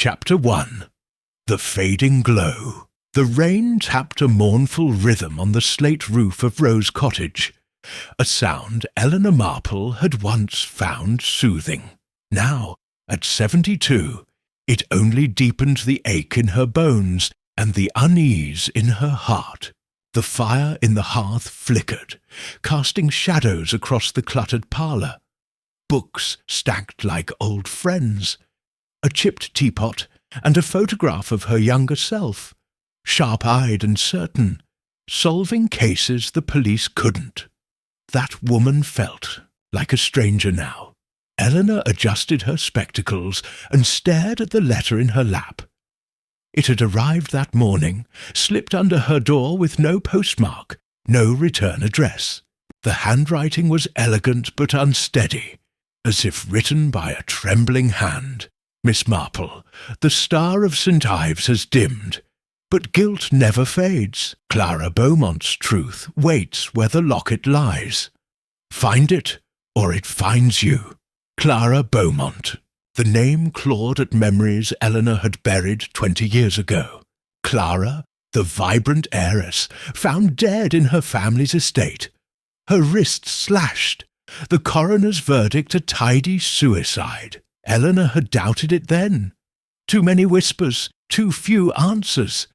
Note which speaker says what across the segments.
Speaker 1: Chapter 1. The Fading Glow. The rain tapped a mournful rhythm on the slate roof of Rose Cottage, a sound Eleanor Marple had once found soothing. Now, at 72, it only deepened the ache in her bones and the unease in her heart. The fire in the hearth flickered, casting shadows across the cluttered parlour. Books stacked like old friends, a chipped teapot, and a photograph of her younger self, sharp-eyed and certain, solving cases the police couldn't. That woman felt like a stranger now. Eleanor adjusted her spectacles and stared at the letter in her lap. It had arrived that morning, slipped under her door with no postmark, no return address. The handwriting was elegant but unsteady, as if written by a trembling hand. Miss Marple, the star of St. Ives has dimmed, but guilt never fades. Clara Beaumont's truth waits where the locket lies. Find it, or it finds you. Clara Beaumont. The name clawed at memories Eleanor had buried 20 years ago. Clara, the vibrant heiress, found dead in her family's estate. Her wrists slashed. The coroner's verdict a tidy suicide. Eleanor had doubted it then. Too many whispers, too few answers.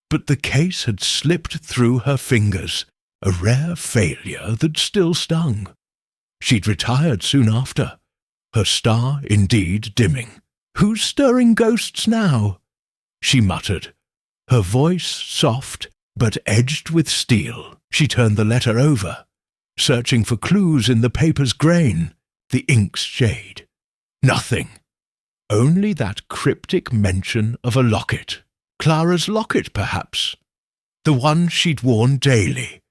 Speaker 1: But the case had slipped through her fingers, a rare failure that still stung. She'd retired soon after, her star indeed dimming. Who's stirring ghosts now? She muttered, her voice soft but edged with steel. She turned the letter over, searching for clues in the paper's grain, the ink's shade. Nothing. Only that cryptic mention of a locket. Clara's locket, perhaps. The one she'd worn daily.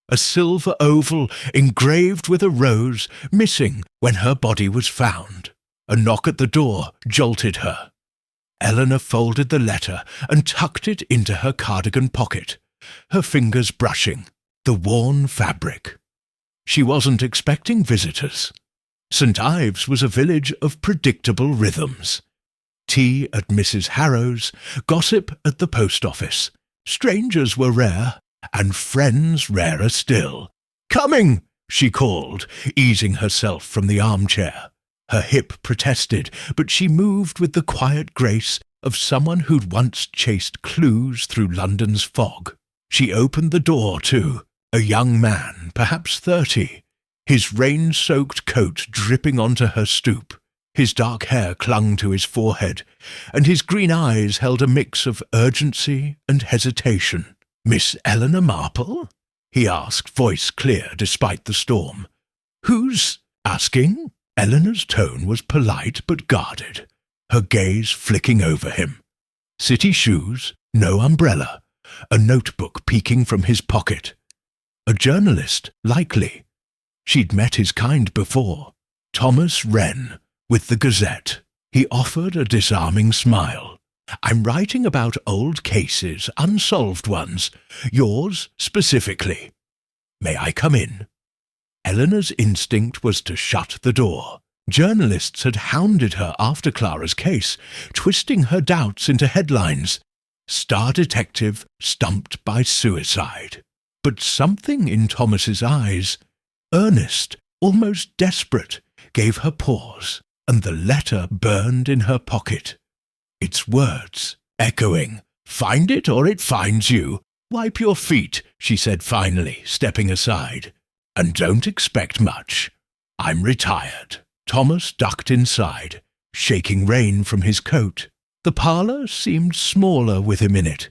Speaker 1: A silver oval engraved with a rose, missing when her body was found. A knock at the door jolted her. Eleanor folded the letter and tucked it into her cardigan pocket, her fingers brushing the worn fabric. She wasn't expecting visitors. St. Ives was a village of predictable rhythms. Tea at Mrs. Harrow's, gossip at the post office. Strangers were rare, and friends rarer still. "Coming!" she called, easing herself from the armchair. Her hip protested, but she moved with the quiet grace of someone who'd once chased clues through London's fog. She opened the door, too, a young man, perhaps 30, his rain-soaked coat dripping onto her stoop. His dark hair clung to his forehead, and his green eyes held a mix of urgency and hesitation. "Miss Eleanor Marple?" he asked, voice clear despite the storm. "Who's asking?" Eleanor's tone was polite but guarded, her gaze flicking over him. City shoes, no umbrella, a notebook peeking from his pocket. A journalist, likely. She'd met his kind before. Thomas Wren, with the Gazette. He offered a disarming smile. "I'm writing about old cases, unsolved ones. Yours, specifically. May I come in?" Eleanor's instinct was to shut the door. Journalists had hounded her after Clara's case, twisting her doubts into headlines. Star detective stumped by suicide. But something in Thomas's eyes, earnest, almost desperate, gave her pause, and the letter burned in her pocket. Its words, echoing, "Find it or it finds you. Wipe your feet," she said finally, stepping aside. "And don't expect much. I'm retired." Thomas ducked inside, shaking rain from his coat. The parlour seemed smaller with him in it,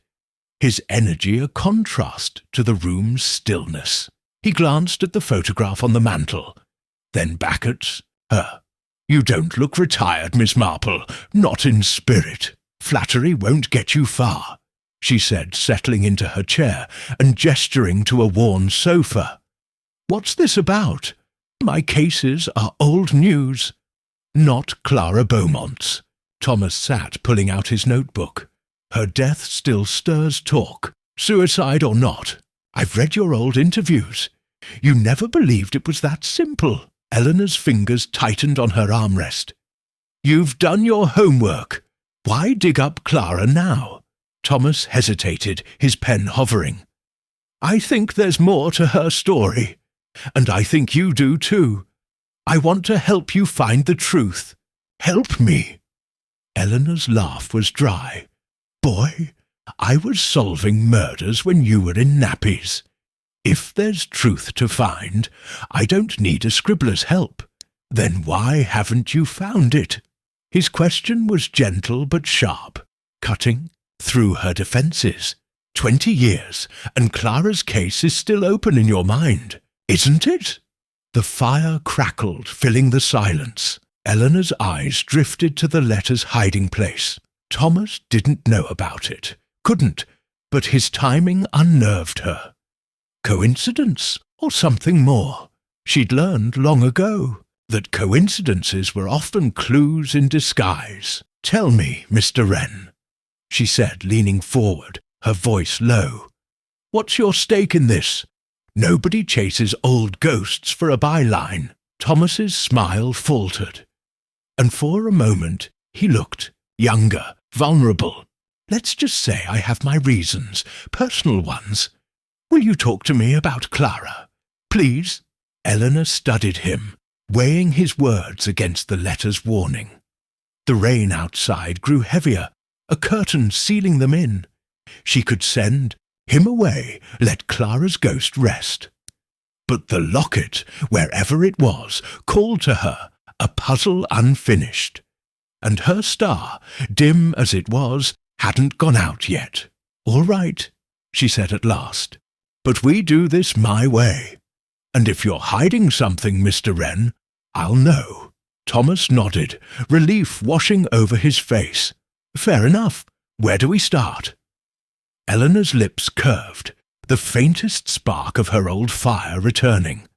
Speaker 1: his energy a contrast to the room's stillness. He glanced at the photograph on the mantel, then back at her. "You don't look retired, Miss Marple, not in spirit. Flattery won't get you far," she said, settling into her chair and gesturing to a worn sofa. "What's this about? My cases are old news." "Not Clara Beaumont's." Thomas sat, pulling out his notebook. "Her death still stirs talk, suicide or not. I've read your old interviews. You never believed it was that simple." Eleanor's fingers tightened on her armrest. "You've done your homework. Why dig up Clara now? Thomas hesitated, his pen hovering. I think there's more to her story, and I think you do too. I want to help you find the truth. Help me. Eleanor's laugh was dry. Boy, I was solving murders when you were in nappies. If there's truth to find, I don't need a scribbler's help. Then why haven't you found it? His question was gentle but sharp, cutting through her defences. 20 years, and Clara's case is still open in your mind, isn't it? The fire crackled, filling the silence. Eleanor's eyes drifted to the letter's hiding place. Thomas didn't know about it, couldn't, but his timing unnerved her. Coincidence, or something more? She'd learned long ago that coincidences were often clues in disguise. Tell me, Mr. Wren, she said, leaning forward, her voice low. What's your stake in this? Nobody chases old ghosts for a byline. Thomas's smile faltered, and for a moment he looked younger, vulnerable. Let's just say I have my reasons, personal ones. Will you talk to me about Clara? Please? Eleanor studied him, weighing his words against the letter's warning. The rain outside grew heavier, a curtain sealing them in. She could send him away, let Clara's ghost rest. But the locket, wherever it was, called to her, a puzzle unfinished. And her star, dim as it was, hadn't gone out yet. All right, she said at last, but we do this my way. And if you're hiding something, Mr. Wren, I'll know. Thomas nodded, relief washing over his face. Fair enough. Where do we start? Eleanor's lips curved, the faintest spark of her old fire returning.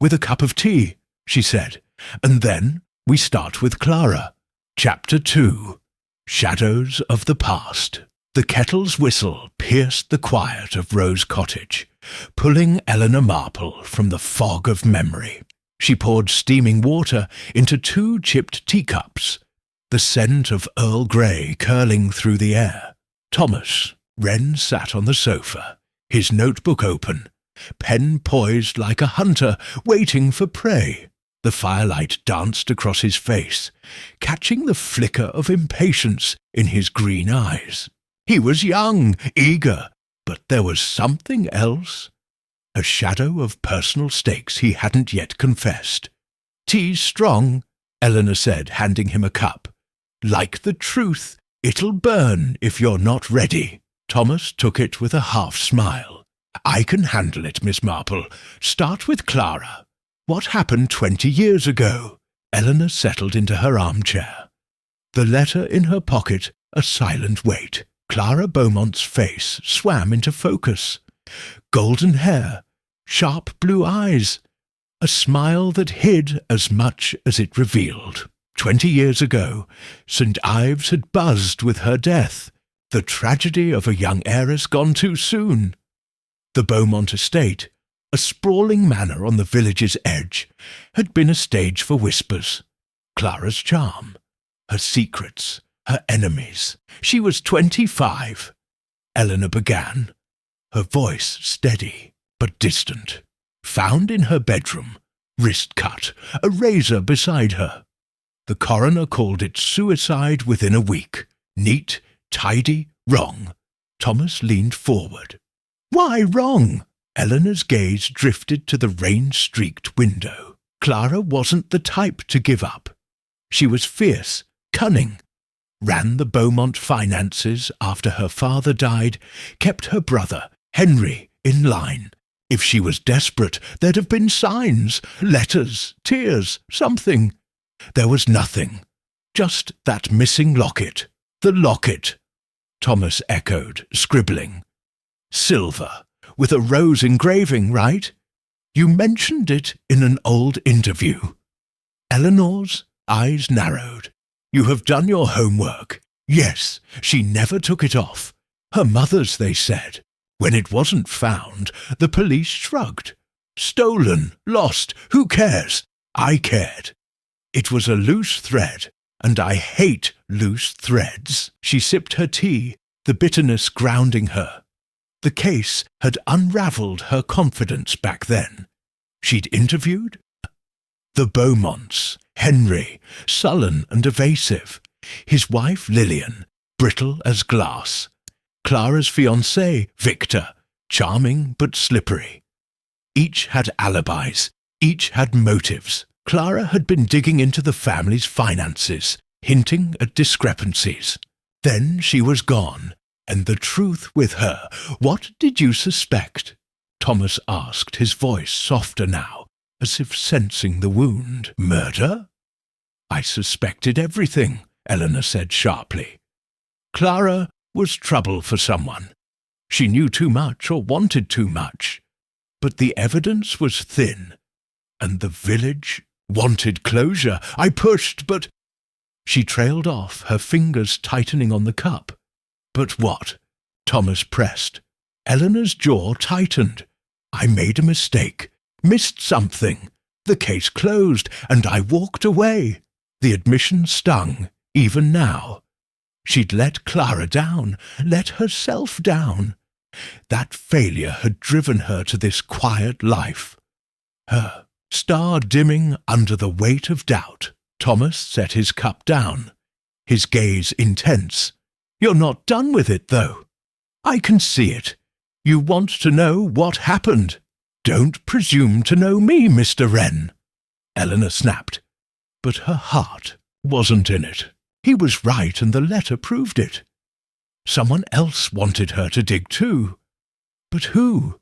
Speaker 1: With a cup of tea, she said, and then we start with Clara. Chapter 2. Shadows of the Past. The kettle's whistle pierced the quiet of Rose Cottage, pulling Eleanor Marple from the fog of memory. She poured steaming water into 2 chipped teacups, the scent of Earl Grey curling through the air. Thomas Wren sat on the sofa, his notebook open, pen poised like a hunter waiting for prey. The firelight danced across his face, catching the flicker of impatience in his green eyes. He was young, eager, but there was something else. A shadow of personal stakes he hadn't yet confessed. Tea's strong, Eleanor said, handing him a cup. Like the truth, it'll burn if you're not ready. Thomas took it with a half-smile. I can handle it, Miss Marple. Start with Clara. What happened 20 years ago? Eleanor settled into her armchair. The letter in her pocket, a silent weight. Clara Beaumont's face swam into focus. Golden hair, sharp blue eyes, a smile that hid as much as it revealed. 20 years ago, St. Ives had buzzed with her death, the tragedy of a young heiress gone too soon. The Beaumont estate, a sprawling manor on the village's edge, had been a stage for whispers. Clara's charm, her secrets, her enemies. She was 25. Eleanor began, her voice steady but distant. Found in her bedroom, wrist cut, a razor beside her. The coroner called it suicide within a week. Neat, tidy, wrong. Thomas leaned forward. Why wrong? Eleanor's gaze drifted to the rain-streaked window. Clara wasn't the type to give up. She was fierce, cunning, ran the Beaumont finances after her father died, kept her brother, Henry, in line. If she was desperate, there'd have been signs, letters, tears, something. There was nothing. Just that missing locket. The locket. Thomas echoed, scribbling. Silver, with a rose engraving, right? You mentioned it in an old interview. Eleanor's eyes narrowed. You have done your homework. Yes, she never took it off. Her mother's, they said. When it wasn't found, the police shrugged. Stolen, lost, who cares? I cared. It was a loose thread, and I hate loose threads. She sipped her tea, the bitterness grounding her. The case had unravelled her confidence back then. She'd interviewed the Beaumonts, Henry, sullen and evasive, his wife Lillian, brittle as glass, Clara's fiancé, Victor, charming but slippery. Each had alibis, each had motives. Clara had been digging into the family's finances, hinting at discrepancies. Then she was gone, and the truth with her. What did you suspect? Thomas asked, his voice softer now, as if sensing the wound. Murder? I suspected everything, Eleanor said sharply. Clara was trouble for someone. She knew too much or wanted too much. But the evidence was thin, and the village wanted closure. I pushed, but... She trailed off, her fingers tightening on the cup. But what? Thomas pressed. Eleanor's jaw tightened. I made a mistake, missed something. The case closed, and I walked away. The admission stung, even now. She'd let Clara down, let herself down. That failure had driven her to this quiet life. Her star dimming under the weight of doubt. Thomas set his cup down, his gaze intense. You're not done with it, though. I can see it. You want to know what happened. Don't presume to know me, Mr. Wren. Eleanor snapped. But her heart wasn't in it. He was right, and the letter proved it. Someone else wanted her to dig too. But who?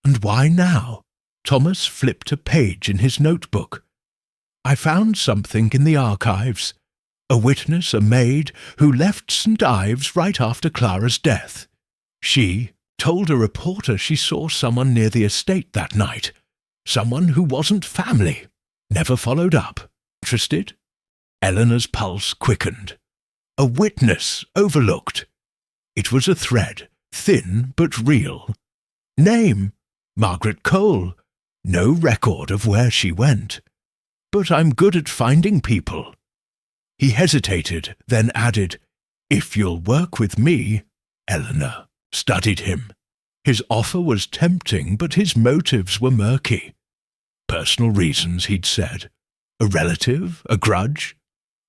Speaker 1: And why now? Thomas flipped a page in his notebook. I found something in the archives. A witness, a maid, who left St. Ives right after Clara's death. She told a reporter she saw someone near the estate that night. Someone who wasn't family. Never followed up. Interested? Eleanor's pulse quickened. A witness overlooked. It was a thread, thin but real. Name, Margaret Cole. No record of where she went. But I'm good at finding people. He hesitated, then added, If you'll work with me. Eleanor studied him. His offer was tempting, but his motives were murky. Personal reasons, he'd said. A relative, a grudge.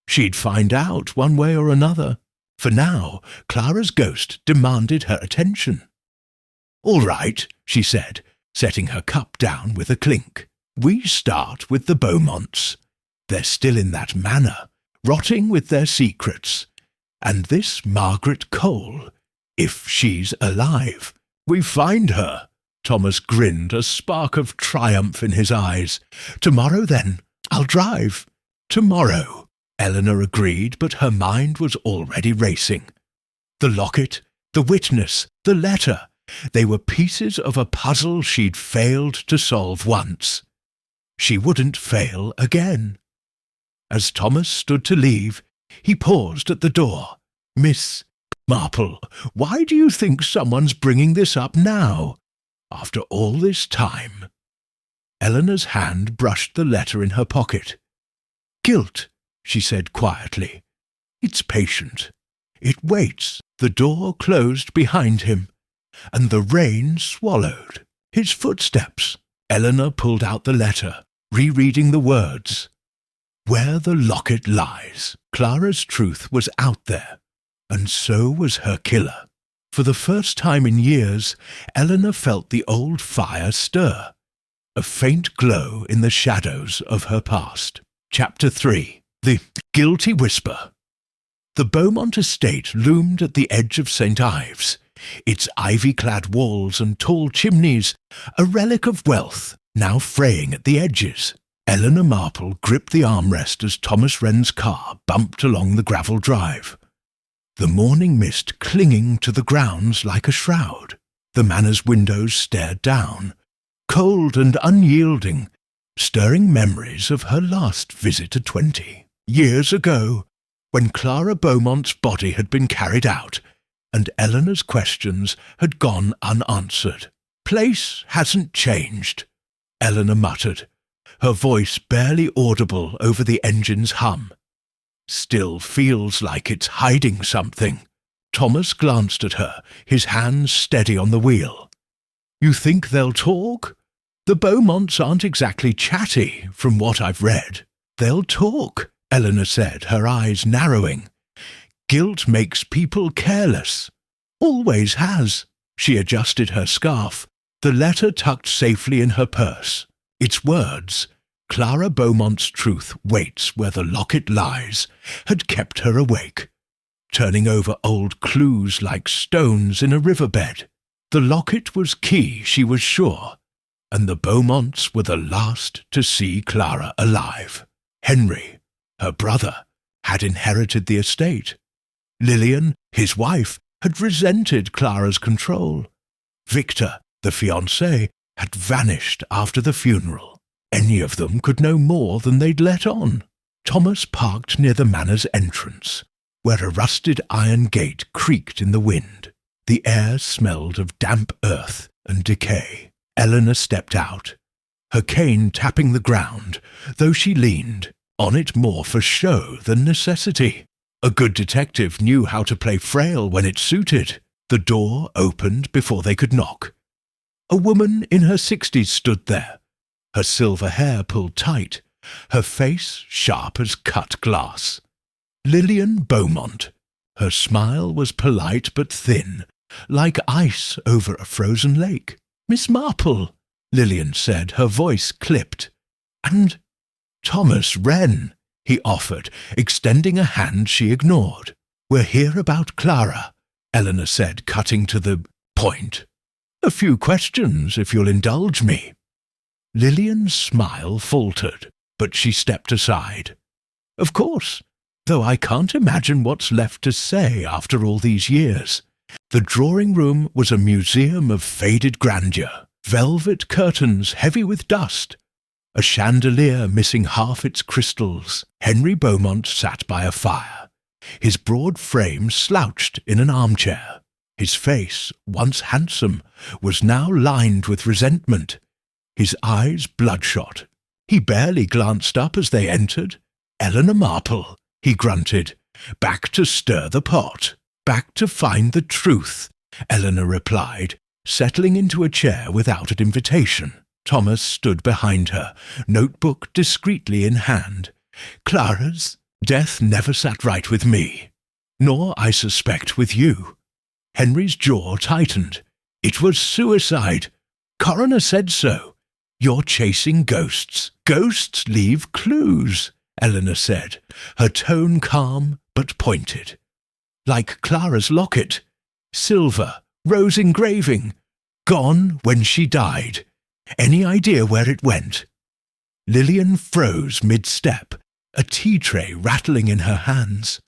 Speaker 1: She'd find out one way or another. For now, Clara's ghost demanded her attention. All right, she said, setting her cup down with a clink. We start with the Beaumonts. They're still in that manor, rotting with their secrets. And this Margaret Cole, if she's alive, we find her. Thomas grinned, a spark of triumph in his eyes. Tomorrow, then. I'll drive. Tomorrow. Eleanor agreed, but her mind was already racing. The locket, the witness, the letter. They were pieces of a puzzle she'd failed to solve once. She wouldn't fail again. As Thomas stood to leave, he paused at the door. Miss Marple, why do you think someone's bringing this up now? After all this time? Eleanor's hand brushed the letter in her pocket. Guilt, she said quietly. It's patient. It waits. The door closed behind him, and the rain swallowed his footsteps. Eleanor pulled out the letter, rereading the words. Where the locket lies. Clara's truth was out there, and so was her killer. For the first time in years, Eleanor felt the old fire stir, a faint glow in the shadows of her past. Chapter 3. The Guilty Whisper. The Beaumont estate loomed at the edge of St. Ives, its ivy-clad walls and tall chimneys, a relic of wealth, now fraying at the edges. Eleanor Marple gripped the armrest as Thomas Wren's car bumped along the gravel drive. The morning mist clinging to the grounds like a shroud. The manor's windows stared down, cold and unyielding, stirring memories of her last visit to 20. Years ago, when Clara Beaumont's body had been carried out, and Eleanor's questions had gone unanswered. Place hasn't changed, Eleanor muttered, her voice barely audible over the engine's hum. Still feels like it's hiding something. Thomas glanced at her, his hands steady on the wheel. You think they'll talk? The Beaumonts aren't exactly chatty, from what I've read. They'll talk, Eleanor said, her eyes narrowing. Guilt makes people careless. Always has. She adjusted her scarf, the letter tucked safely in her purse. Its words, Clara Beaumont's truth waits where the locket lies, had kept her awake, turning over old clues like stones in a riverbed. The locket was key, she was sure, and the Beaumonts were the last to see Clara alive. Henry, her brother, had inherited the estate. Lillian, his wife, had resented Clara's control. Victor, the fiancé, had vanished after the funeral. Any of them could know more than they'd let on. Thomas parked near the manor's entrance, where a rusted iron gate creaked in the wind. The air smelled of damp earth and decay. Eleanor stepped out, her cane tapping the ground, though she leaned, on it more for show than necessity. A good detective knew how to play frail when it suited. The door opened before they could knock. A woman in her 60s stood there, her silver hair pulled tight, her face sharp as cut glass. Lillian Beaumont. Her smile was polite but thin, like ice over a frozen lake. Miss Marple, Lillian said, her voice clipped. And Thomas Wren, he offered, extending a hand she ignored. We're here about Clara, Eleanor said, cutting to the point. A few questions, if you'll indulge me. Lillian's smile faltered, but she stepped aside. Of course, though I can't imagine what's left to say after all these years. The drawing-room was a museum of faded grandeur, velvet curtains heavy with dust, a chandelier missing half its crystals. Henry Beaumont sat by a fire, his broad frame slouched in an armchair. His face, once handsome, was now lined with resentment, his eyes bloodshot. He barely glanced up as they entered. Eleanor Marple, he grunted. Back to stir the pot. Back to find the truth, Eleanor replied, settling into a chair without an invitation. Thomas stood behind her, notebook discreetly in hand. Clara's death never sat right with me, nor, I suspect, with you. Henry's jaw tightened. It was suicide. Coroner said so. You're chasing ghosts. Ghosts leave clues, Eleanor said, her tone calm but pointed. Like Clara's locket. Silver, rose engraving. Gone when she died. Any idea where it went? Lillian froze mid-step, a tea tray rattling in her hands.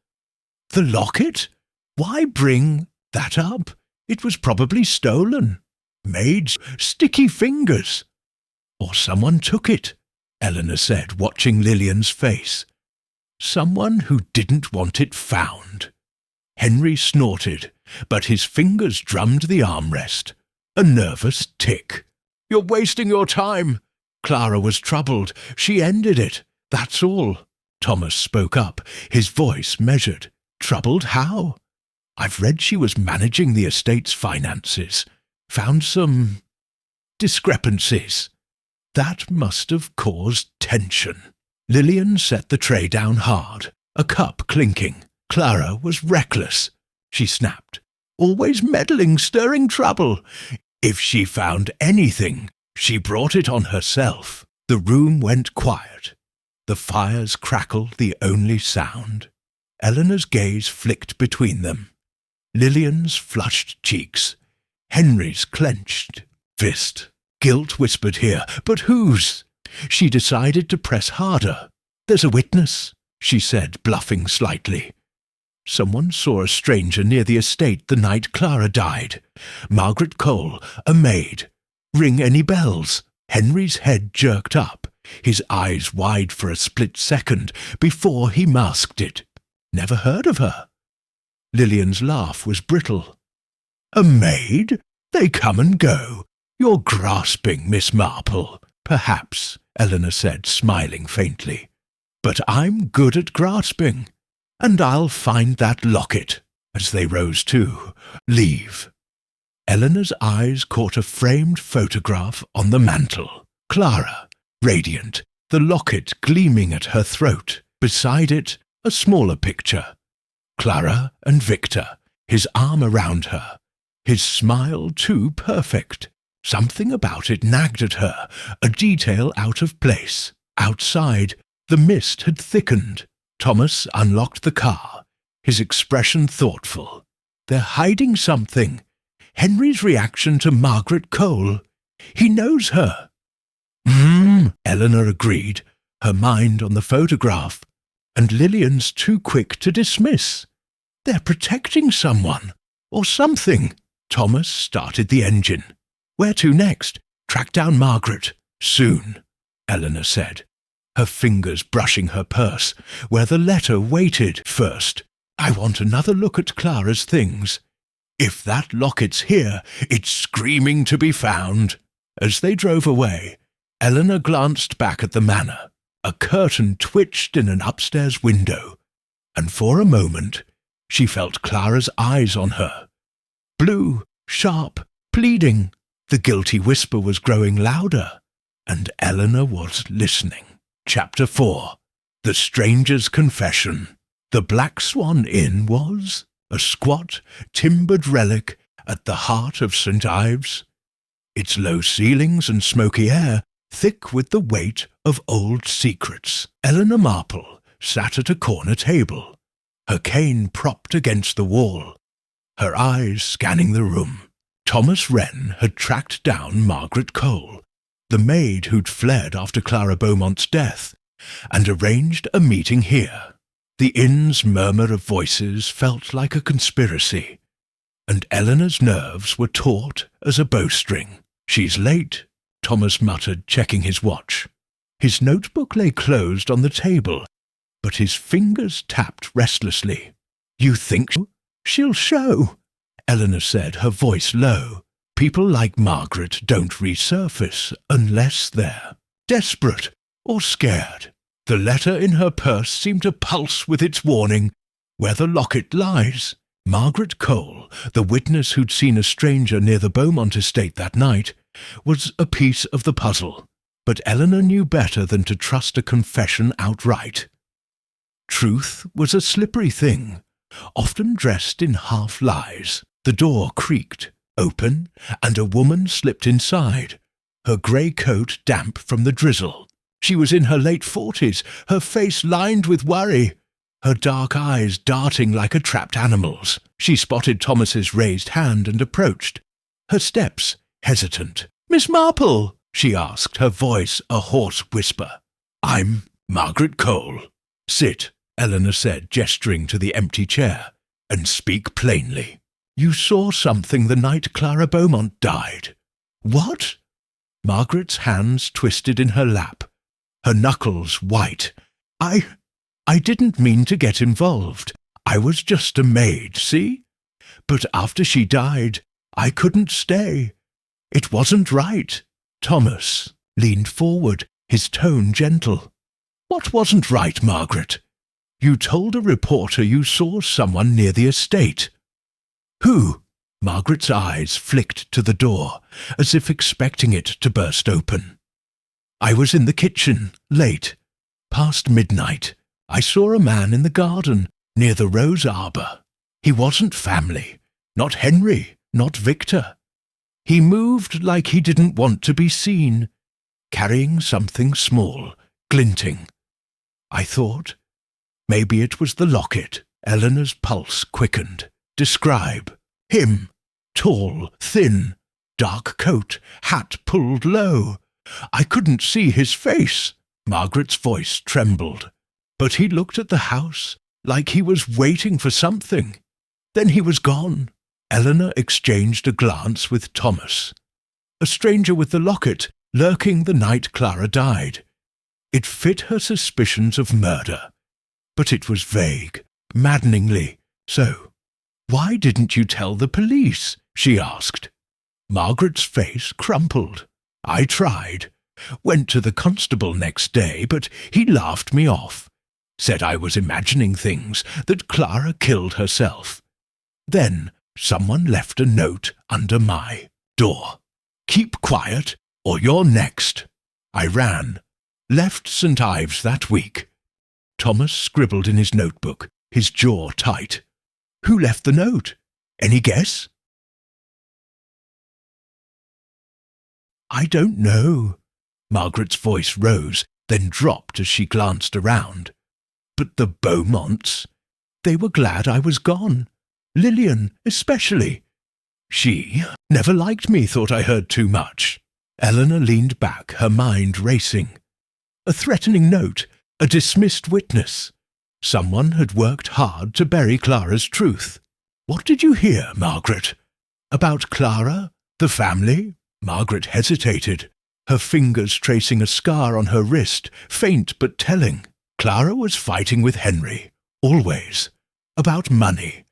Speaker 1: The locket? Why bring that up? It was probably stolen. Maid's sticky fingers. Or someone took it, Eleanor said, watching Lillian's face. Someone who didn't want it found. Henry snorted, but his fingers drummed the armrest. A nervous tick. You're wasting your time. Clara was troubled. She ended it. That's all. Thomas spoke up, his voice measured. Troubled how? I've read she was managing the estate's finances. Found some discrepancies. That must have caused tension. Lillian set the tray down hard, a cup clinking. Clara was reckless, she snapped. Always meddling, stirring trouble. If she found anything, she brought it on herself. The room went quiet. The fires crackled the only sound. Eleanor's gaze flicked between them. Lillian's flushed cheeks. Henry's clenched fist. Guilt whispered here, but whose? She decided to press harder. There's a witness, she said, bluffing slightly. Someone saw a stranger near the estate the night Clara died. Margaret Cole, a maid. Ring any bells? Henry's head jerked up, his eyes wide for a split second before he masked it. Never heard of her. Lillian's laugh was brittle. A maid? They come and go. You're grasping, Miss Marple. Perhaps, Eleanor said, smiling faintly. But I'm good at grasping. and I'll find that locket." As they rose too, "Leave." Eleanor's eyes caught a framed photograph on the mantel. Clara, radiant, the locket gleaming at her throat. Beside it, a smaller picture. Clara and Victor, his arm around her, his smile too perfect. Something about it nagged at her, a detail out of place. Outside, the mist had thickened. Thomas unlocked the car, his expression thoughtful. "They're hiding something. Henry's reaction to Margaret Cole. He knows her." Eleanor agreed, her mind on the photograph. "And Lillian's too quick to dismiss. They're protecting someone, or something." Thomas started the engine. "Where to next? Track down Margaret. Soon," Eleanor said, her fingers brushing her purse, where the letter waited. "First, I want another look at Clara's things. If that locket's here, it's screaming to be found." As they drove away, Eleanor glanced back at the manor. A curtain twitched in an upstairs window, and for a moment she felt Clara's eyes on her. Blue, sharp, pleading. The guilty whisper was growing louder, and Eleanor was listening. Chapter 4. The Stranger's Confession. The Black Swan Inn was a squat, timbered relic at the heart of St. Ives. Its low ceilings and smoky air thick with the weight of old secrets. Eleanor Marple sat at a corner table, her cane propped against the wall, her eyes scanning the room. Thomas Wren had tracked down Margaret Cole, the maid who'd fled after Clara Beaumont's death, and arranged a meeting here. The inn's murmur of voices felt like a conspiracy, and Eleanor's nerves were taut as a bowstring. "She's late," Thomas muttered, checking his watch. His notebook lay closed on the table, but his fingers tapped restlessly. "You think she'll show?" Eleanor said, her voice low. "People like Margaret don't resurface unless they're desperate or scared." The letter in her purse seemed to pulse with its warning, where the locket lies. Margaret Cole, the witness who'd seen a stranger near the Beaumont estate that night, was a piece of the puzzle, but Eleanor knew better than to trust a confession outright. Truth was a slippery thing, often dressed in half-lies. The door creaked open, and a woman slipped inside, her grey coat damp from the drizzle. She was in her late 40s, her face lined with worry, her dark eyes darting like a trapped animal's. She spotted Thomas's raised hand and approached, her steps hesitant. "Miss Marple?" she asked, her voice a hoarse whisper. "I'm Margaret Cole." "Sit," Eleanor said, gesturing to the empty chair, "and speak plainly. You saw something the night Clara Beaumont died." "What?" Margaret's hands twisted in her lap, her knuckles white. I didn't mean to get involved. I was just a maid, see? But after she died, I couldn't stay. It wasn't right." Thomas leaned forward, his tone gentle. "What wasn't right, Margaret? You told a reporter you saw someone near the estate." "Who?" Margaret's eyes flicked to the door, as if expecting it to burst open. "I was in the kitchen, late, past midnight. I saw a man in the garden, near the rose arbour. He wasn't family, not Henry, not Victor. He moved like he didn't want to be seen, carrying something small, glinting. I thought, maybe it was the locket." Eleanor's pulse quickened. "Describe. Him. Tall, thin, dark coat, hat pulled low. I couldn't see his face." Margaret's voice trembled. "But he looked at the house like he was waiting for something. Then he was gone." Eleanor exchanged a glance with Thomas, a stranger with the locket, lurking the night Clara died. It fit her suspicions of murder, but it was vague, maddeningly so. "Why didn't you tell the police?" she asked. Margaret's face crumpled. "I tried. Went to the constable next day, but he laughed me off. Said I was imagining things, that Clara killed herself. Then someone left a note under my door. Keep quiet, or you're next. I ran. Left St. Ives that week. Thomas scribbled in his notebook, his jaw tight. Who left the note? Any guess? I don't know. Margaret's voice rose, then dropped as she glanced around. But the Beaumonts, they were glad I was gone. Lillian, especially. She never liked me, thought I heard too much. Eleanor leaned back, her mind racing. A threatening note, a dismissed witness. Someone had worked hard to bury Clara's truth. What did you hear, Margaret? About Clara? The family? Margaret hesitated, her fingers tracing a scar on her wrist, faint but telling. Clara was fighting with Henry, always. About money.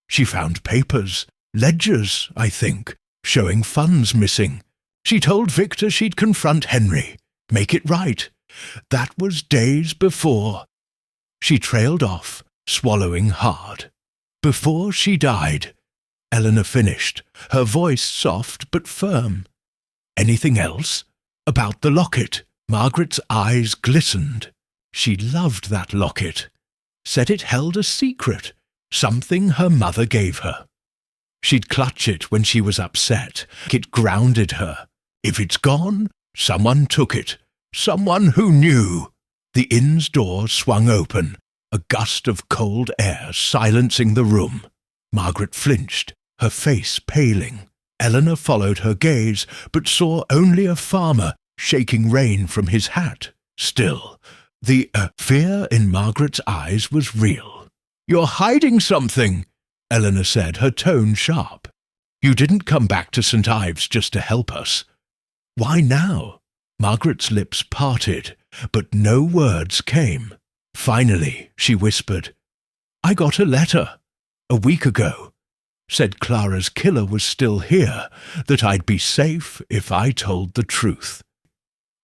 Speaker 1: She found papers, ledgers, I think, showing funds missing. She told Victor she'd confront Henry, make it right. That was days before. She trailed off, swallowing hard. Before she died, Eleanor finished, her voice soft but firm. Anything else? About the locket. Margaret's eyes glistened. She loved that locket. Said it held a secret, something her mother gave her. She'd clutch it when she was upset. It grounded her. If it's gone, someone took it. Someone who knew. The inn's door swung open, a gust of cold air silencing the room. Margaret flinched, her face paling. Eleanor followed her gaze, but saw only a farmer shaking rain from his hat. Still, the fear in Margaret's eyes was real. "You're hiding something," Eleanor said, her tone sharp. "You didn't come back to St. Ives just to help us." "Why now?" Margaret's lips parted, but no words came. Finally, she whispered, "I got a letter, a week ago. Said Clara's killer was still here, that I'd be safe if I told the truth."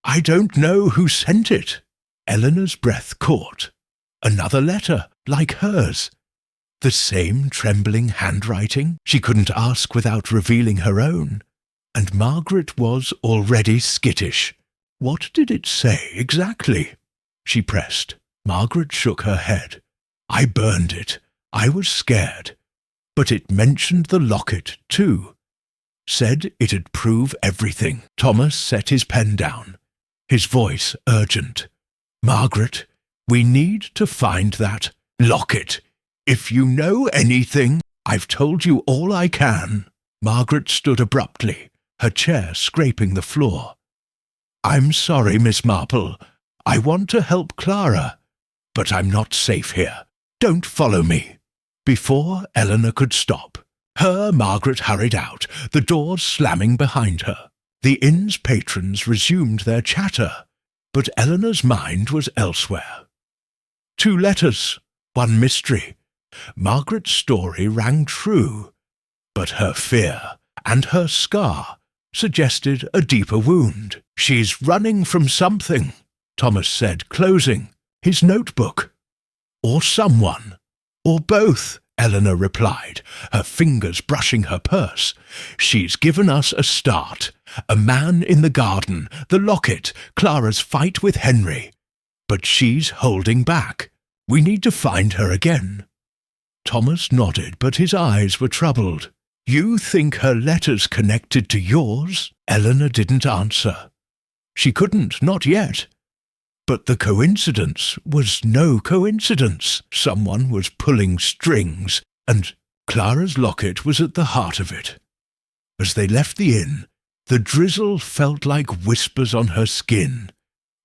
Speaker 1: "I don't know who sent it." Eleanor's breath caught. Another letter, like hers. The same trembling handwriting. She couldn't ask without revealing her own. And Margaret was already skittish. What did it say exactly? She pressed. Margaret shook her head. "I burned it. I was scared. But it mentioned the locket, too. Said it'd prove everything." Thomas set his pen down, his voice urgent. "Margaret, we need to find that locket. If you know anything, I've told you all I can." Margaret stood abruptly, her chair scraping the floor. "I'm sorry, Miss Marple. I want to help Clara, but I'm not safe here. Don't follow me." Before Eleanor could stop, Margaret hurried out, the doors slamming behind her. The inn's patrons resumed their chatter, but Eleanor's mind was elsewhere. 2 letters, 1 mystery. Margaret's story rang true, but her fear and her scar suggested a deeper wound. "She's running from something," Thomas said, closing his notebook. "Or someone. Or both," Eleanor replied, her fingers brushing her purse. "She's given us a start. A man in the garden, the locket, Clara's fight with Henry. But she's holding back. We need to find her again." Thomas nodded, but his eyes were troubled. "You think her letter's connected to yours?" Eleanor didn't answer. She couldn't, not yet. But the coincidence was no coincidence. Someone was pulling strings, and Clara's locket was at the heart of it. As they left the inn, the drizzle felt like whispers on her skin,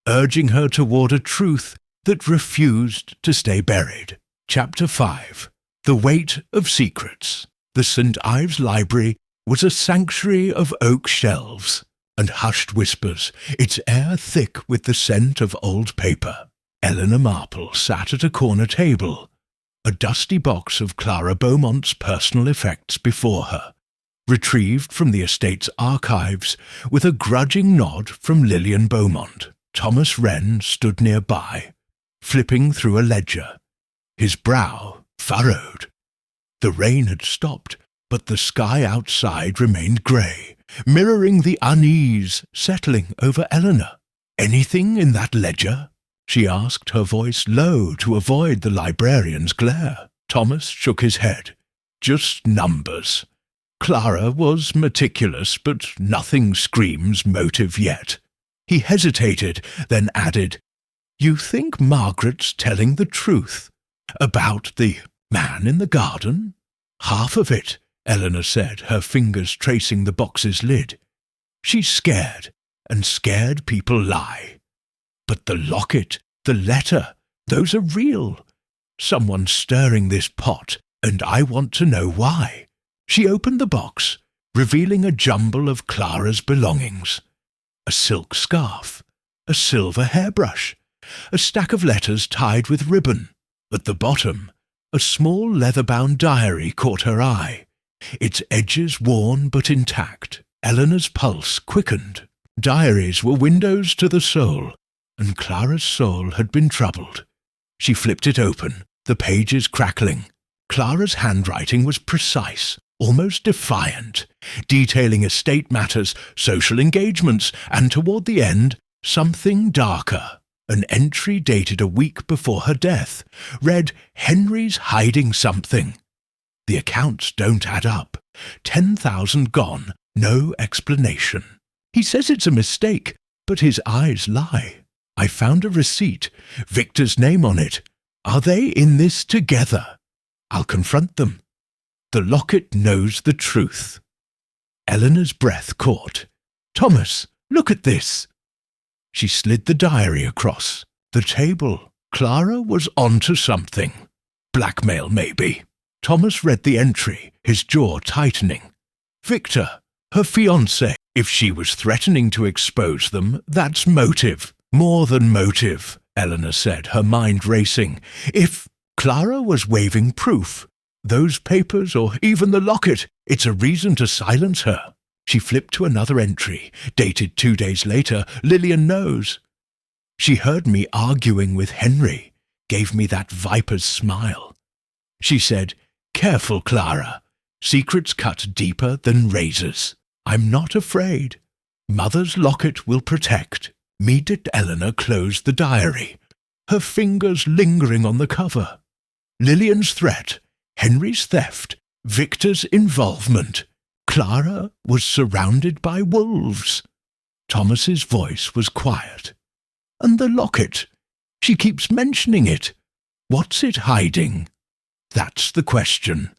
Speaker 1: urging her toward a truth that refused to stay buried. Chapter 5. The Weight of Secrets. The St. Ives Library was a sanctuary of oak shelves and hushed whispers, its air thick with the scent of old paper. Eleanor Marple sat at a corner table, a dusty box of Clara Beaumont's personal effects before her, retrieved from the estate's archives with a grudging nod from Lillian Beaumont. Thomas Wren stood nearby, flipping through a ledger, his brow furrowed. The rain had stopped, but the sky outside remained grey, mirroring the unease settling over Eleanor. "Anything in that ledger?" she asked, her voice low to avoid the librarian's glare. Thomas shook his head. "Just numbers. Clara was meticulous, but nothing screams motive yet." He hesitated, then added, "You think Margaret's telling the truth about the man in the garden?" "Half of it," Eleanor said, her fingers tracing the box's lid. "She's scared, and scared people lie. But the locket, the letter, those are real. Someone's stirring this pot, and I want to know why." She opened the box, revealing a jumble of Clara's belongings. A silk scarf, a silver hairbrush, a stack of letters tied with ribbon. At the bottom, a small leather-bound diary caught her eye, its edges worn but intact. Eleanor's pulse quickened. Diaries were windows to the soul, and Clara's soul had been troubled. She flipped it open, the pages crackling. Clara's handwriting was precise, almost defiant, detailing estate matters, social engagements, and toward the end, something darker. An entry dated a week before her death read, "Henry's hiding something." The accounts don't add up. 10,000 gone, no explanation. He says it's a mistake, but his eyes lie. I found a receipt, Victor's name on it. Are they in this together? I'll confront them. The locket knows the truth. Eleanor's breath caught. "Thomas, look at this." She slid the diary across the table. Clara was onto something. Blackmail, maybe. Thomas read the entry, his jaw tightening. Victor, her fiancé. If she was threatening to expose them, that's motive. More than motive, Eleanor said, her mind racing. If Clara was waving proof, those papers or even the locket, it's a reason to silence her. She flipped to another entry, dated 2 days later. Lillian knows. She heard me arguing with Henry, gave me that viper's smile. She said, "Careful, Clara. Secrets cut deeper than razors. I'm not afraid. Mother's locket will protect." Mead and Eleanor closed the diary, her fingers lingering on the cover. Lillian's threat, Henry's theft, Victor's involvement. Clara was surrounded by wolves. Thomas's voice was quiet. "And the locket? She keeps mentioning it. What's it hiding?" "That's the question,"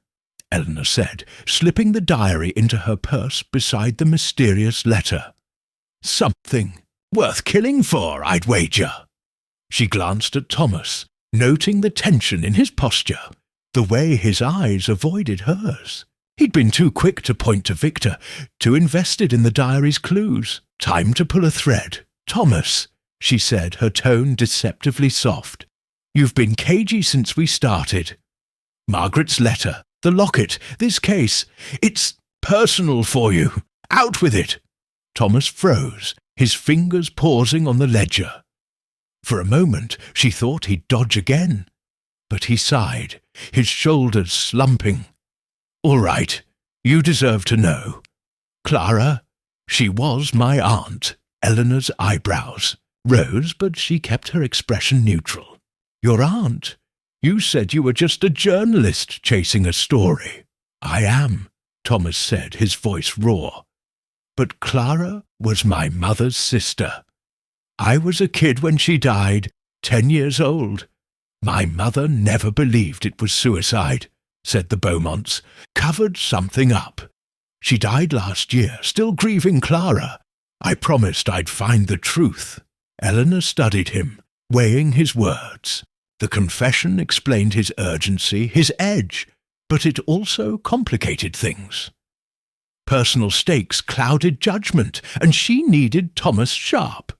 Speaker 1: Eleanor said, slipping the diary into her purse beside the mysterious letter. "Something worth killing for, I'd wager." She glanced at Thomas, noting the tension in his posture, the way his eyes avoided hers. He'd been too quick to point to Victor, too invested in the diary's clues. Time to pull a thread. "Thomas," she said, her tone deceptively soft, "you've been cagey since we started. Margaret's letter, the locket, this case, it's personal for you. Out with it." Thomas froze, his fingers pausing on the ledger. For a moment she thought he'd dodge again, but he sighed, his shoulders slumping. "All right, you deserve to know. Clara, she was my aunt." Eleanor's eyebrows rose, but she kept her expression neutral. "Your aunt? You said you were just a journalist chasing a story." "I am," Thomas said, his voice raw. "But Clara was my mother's sister. I was a kid when she died, 10 years old. My mother never believed it was suicide," said the Beaumonts. "Covered something up. She died last year, still grieving Clara. I promised I'd find the truth." Eleanor studied him, weighing his words. The confession explained his urgency, his edge, but it also complicated things. Personal stakes clouded judgment, and she needed Thomas sharp.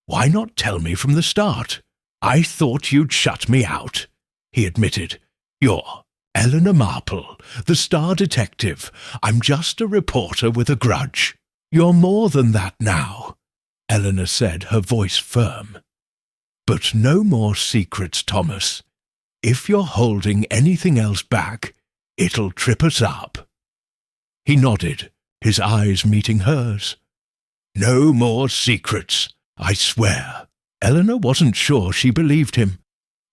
Speaker 1: "Why not tell me from the start? I thought you'd shut me out," he admitted. "You're Eleanor Marple, the star detective. I'm just a reporter with a grudge." "You're more than that now," Eleanor said, her voice firm. But no more secrets, Thomas. If you're holding anything else back, it'll trip us up." He nodded, his eyes meeting hers. "No more secrets, I swear." Eleanor wasn't sure she believed him,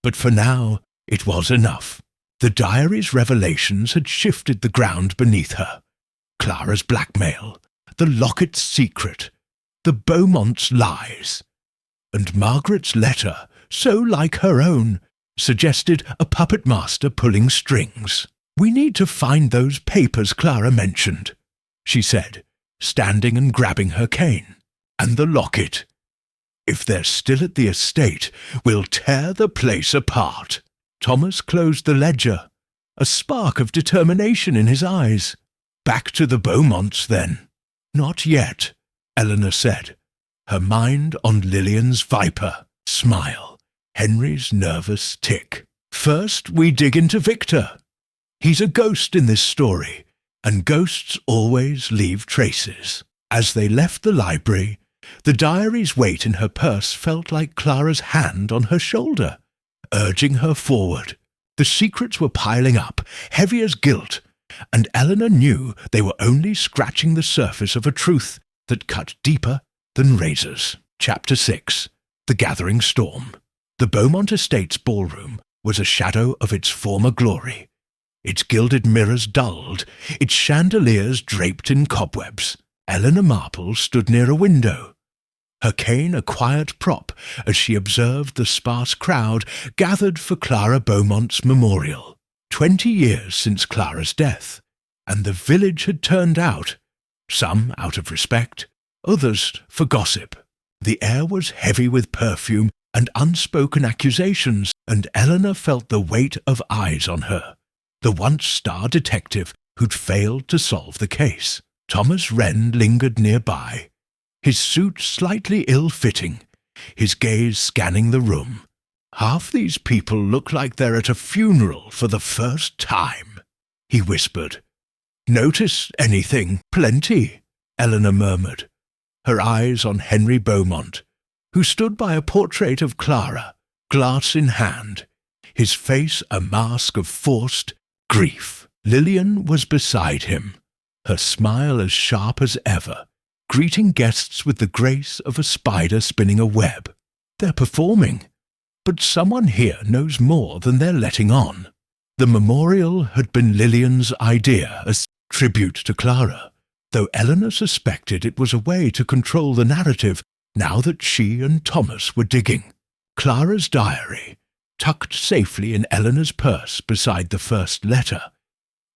Speaker 1: but for now it was enough. The diary's revelations had shifted the ground beneath her. Clara's blackmail, the locket's secret, the Beaumonts' lies. And Margaret's letter, so like her own, suggested a puppet master pulling strings. "We need to find those papers Clara mentioned," she said, standing and grabbing her cane. "And the locket. If they're still at the estate, we'll tear the place apart." Thomas closed the ledger, a spark of determination in his eyes. "Back to the Beaumonts, then." "Not yet," Eleanor said, her mind on Lillian's viper smile, Henry's nervous tick. "First, we dig into Victor. He's a ghost in this story, and ghosts always leave traces." As they left the library, the diary's weight in her purse felt like Clara's hand on her shoulder, urging her forward. The secrets were piling up, heavy as guilt, and Eleanor knew they were only scratching the surface of a truth that cut deeper than razors. Chapter 6. The Gathering Storm. The Beaumont Estate's ballroom was a shadow of its former glory. Its gilded mirrors dulled, its chandeliers draped in cobwebs. Eleanor Marple stood near a window, her cane a quiet prop as she observed the sparse crowd gathered for Clara Beaumont's memorial. 20 years since Clara's death, and the village had turned out, some out of respect, others for gossip. The air was heavy with perfume and unspoken accusations, and Eleanor felt the weight of eyes on her, the once star detective who'd failed to solve the case. Thomas Wren lingered nearby, his suit slightly ill-fitting, his gaze scanning the room. "Half these people look like they're at a funeral for the first time," he whispered. "Notice anything?" "Plenty," Eleanor murmured, her eyes on Henry Beaumont, who stood by a portrait of Clara, glass in hand, his face a mask of forced grief. Lillian was beside him, her smile as sharp as ever, greeting guests with the grace of a spider spinning a web. "They're performing, but someone here knows more than they're letting on." The memorial had been Lillian's idea as tribute to Clara, though Eleanor suspected it was a way to control the narrative now that she and Thomas were digging. Clara's diary, tucked safely in Eleanor's purse beside the first letter,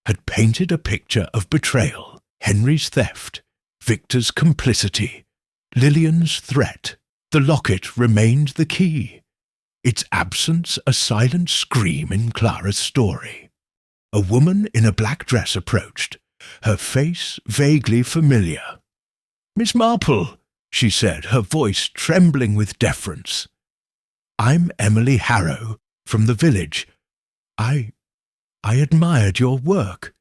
Speaker 1: had painted a picture of betrayal, Henry's theft, Victor's complicity, Lillian's threat. The locket remained the key, its absence a silent scream in Clara's story. A woman in a black dress approached, her face vaguely familiar. "Miss Marple," she said, her voice trembling with deference. "I'm Emily Harrow, from the village. I admired your work.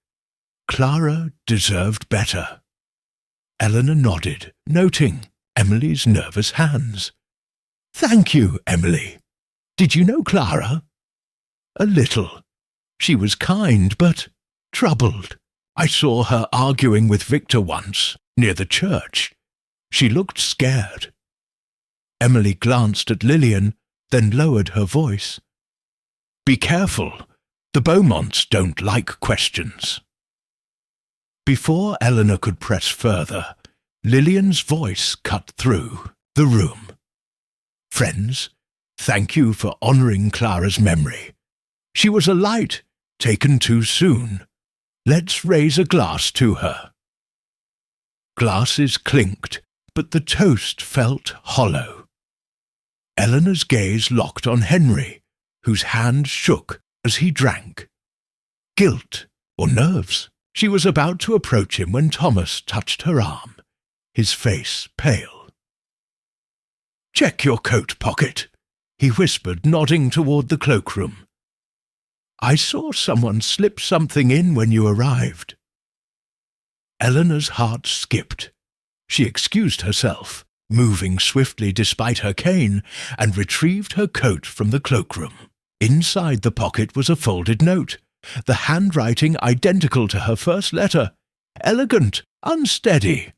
Speaker 1: Clara deserved better." Eleanor nodded, noting Emily's nervous hands. "Thank you, Emily. Did you know Clara?" "A little. She was kind, but troubled. I saw her arguing with Victor once, near the church. She looked scared." Emily glanced at Lillian, then lowered her voice. "Be careful. The Beaumonts don't like questions." Before Eleanor could press further, Lillian's voice cut through the room. "Friends, thank you for honouring Clara's memory. She was a light, taken too soon. Let's raise a glass to her." Glasses clinked, but the toast felt hollow. Eleanor's gaze locked on Henry, whose hand shook as he drank. Guilt or nerves? She was about to approach him when Thomas touched her arm, his face pale. "Check your coat pocket," he whispered, nodding toward the cloakroom. "I saw someone slip something in when you arrived." Eleanor's heart skipped. She excused herself, moving swiftly despite her cane, and retrieved her coat from the cloakroom. Inside the pocket was a folded note, the handwriting identical to her first letter. Elegant, unsteady.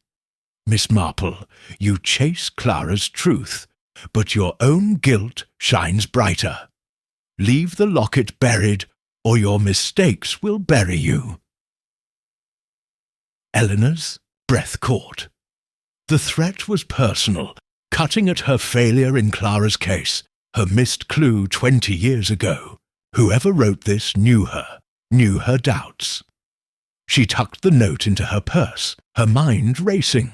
Speaker 1: Miss Marple, you chase Clara's truth, but your own guilt shines brighter. Leave the locket buried, or your mistakes will bury you. Eleanor's breath caught. The threat was personal, cutting at her failure in Clara's case, her missed clue 20 years ago. Whoever wrote this knew her doubts. She tucked the note into her purse, her mind racing.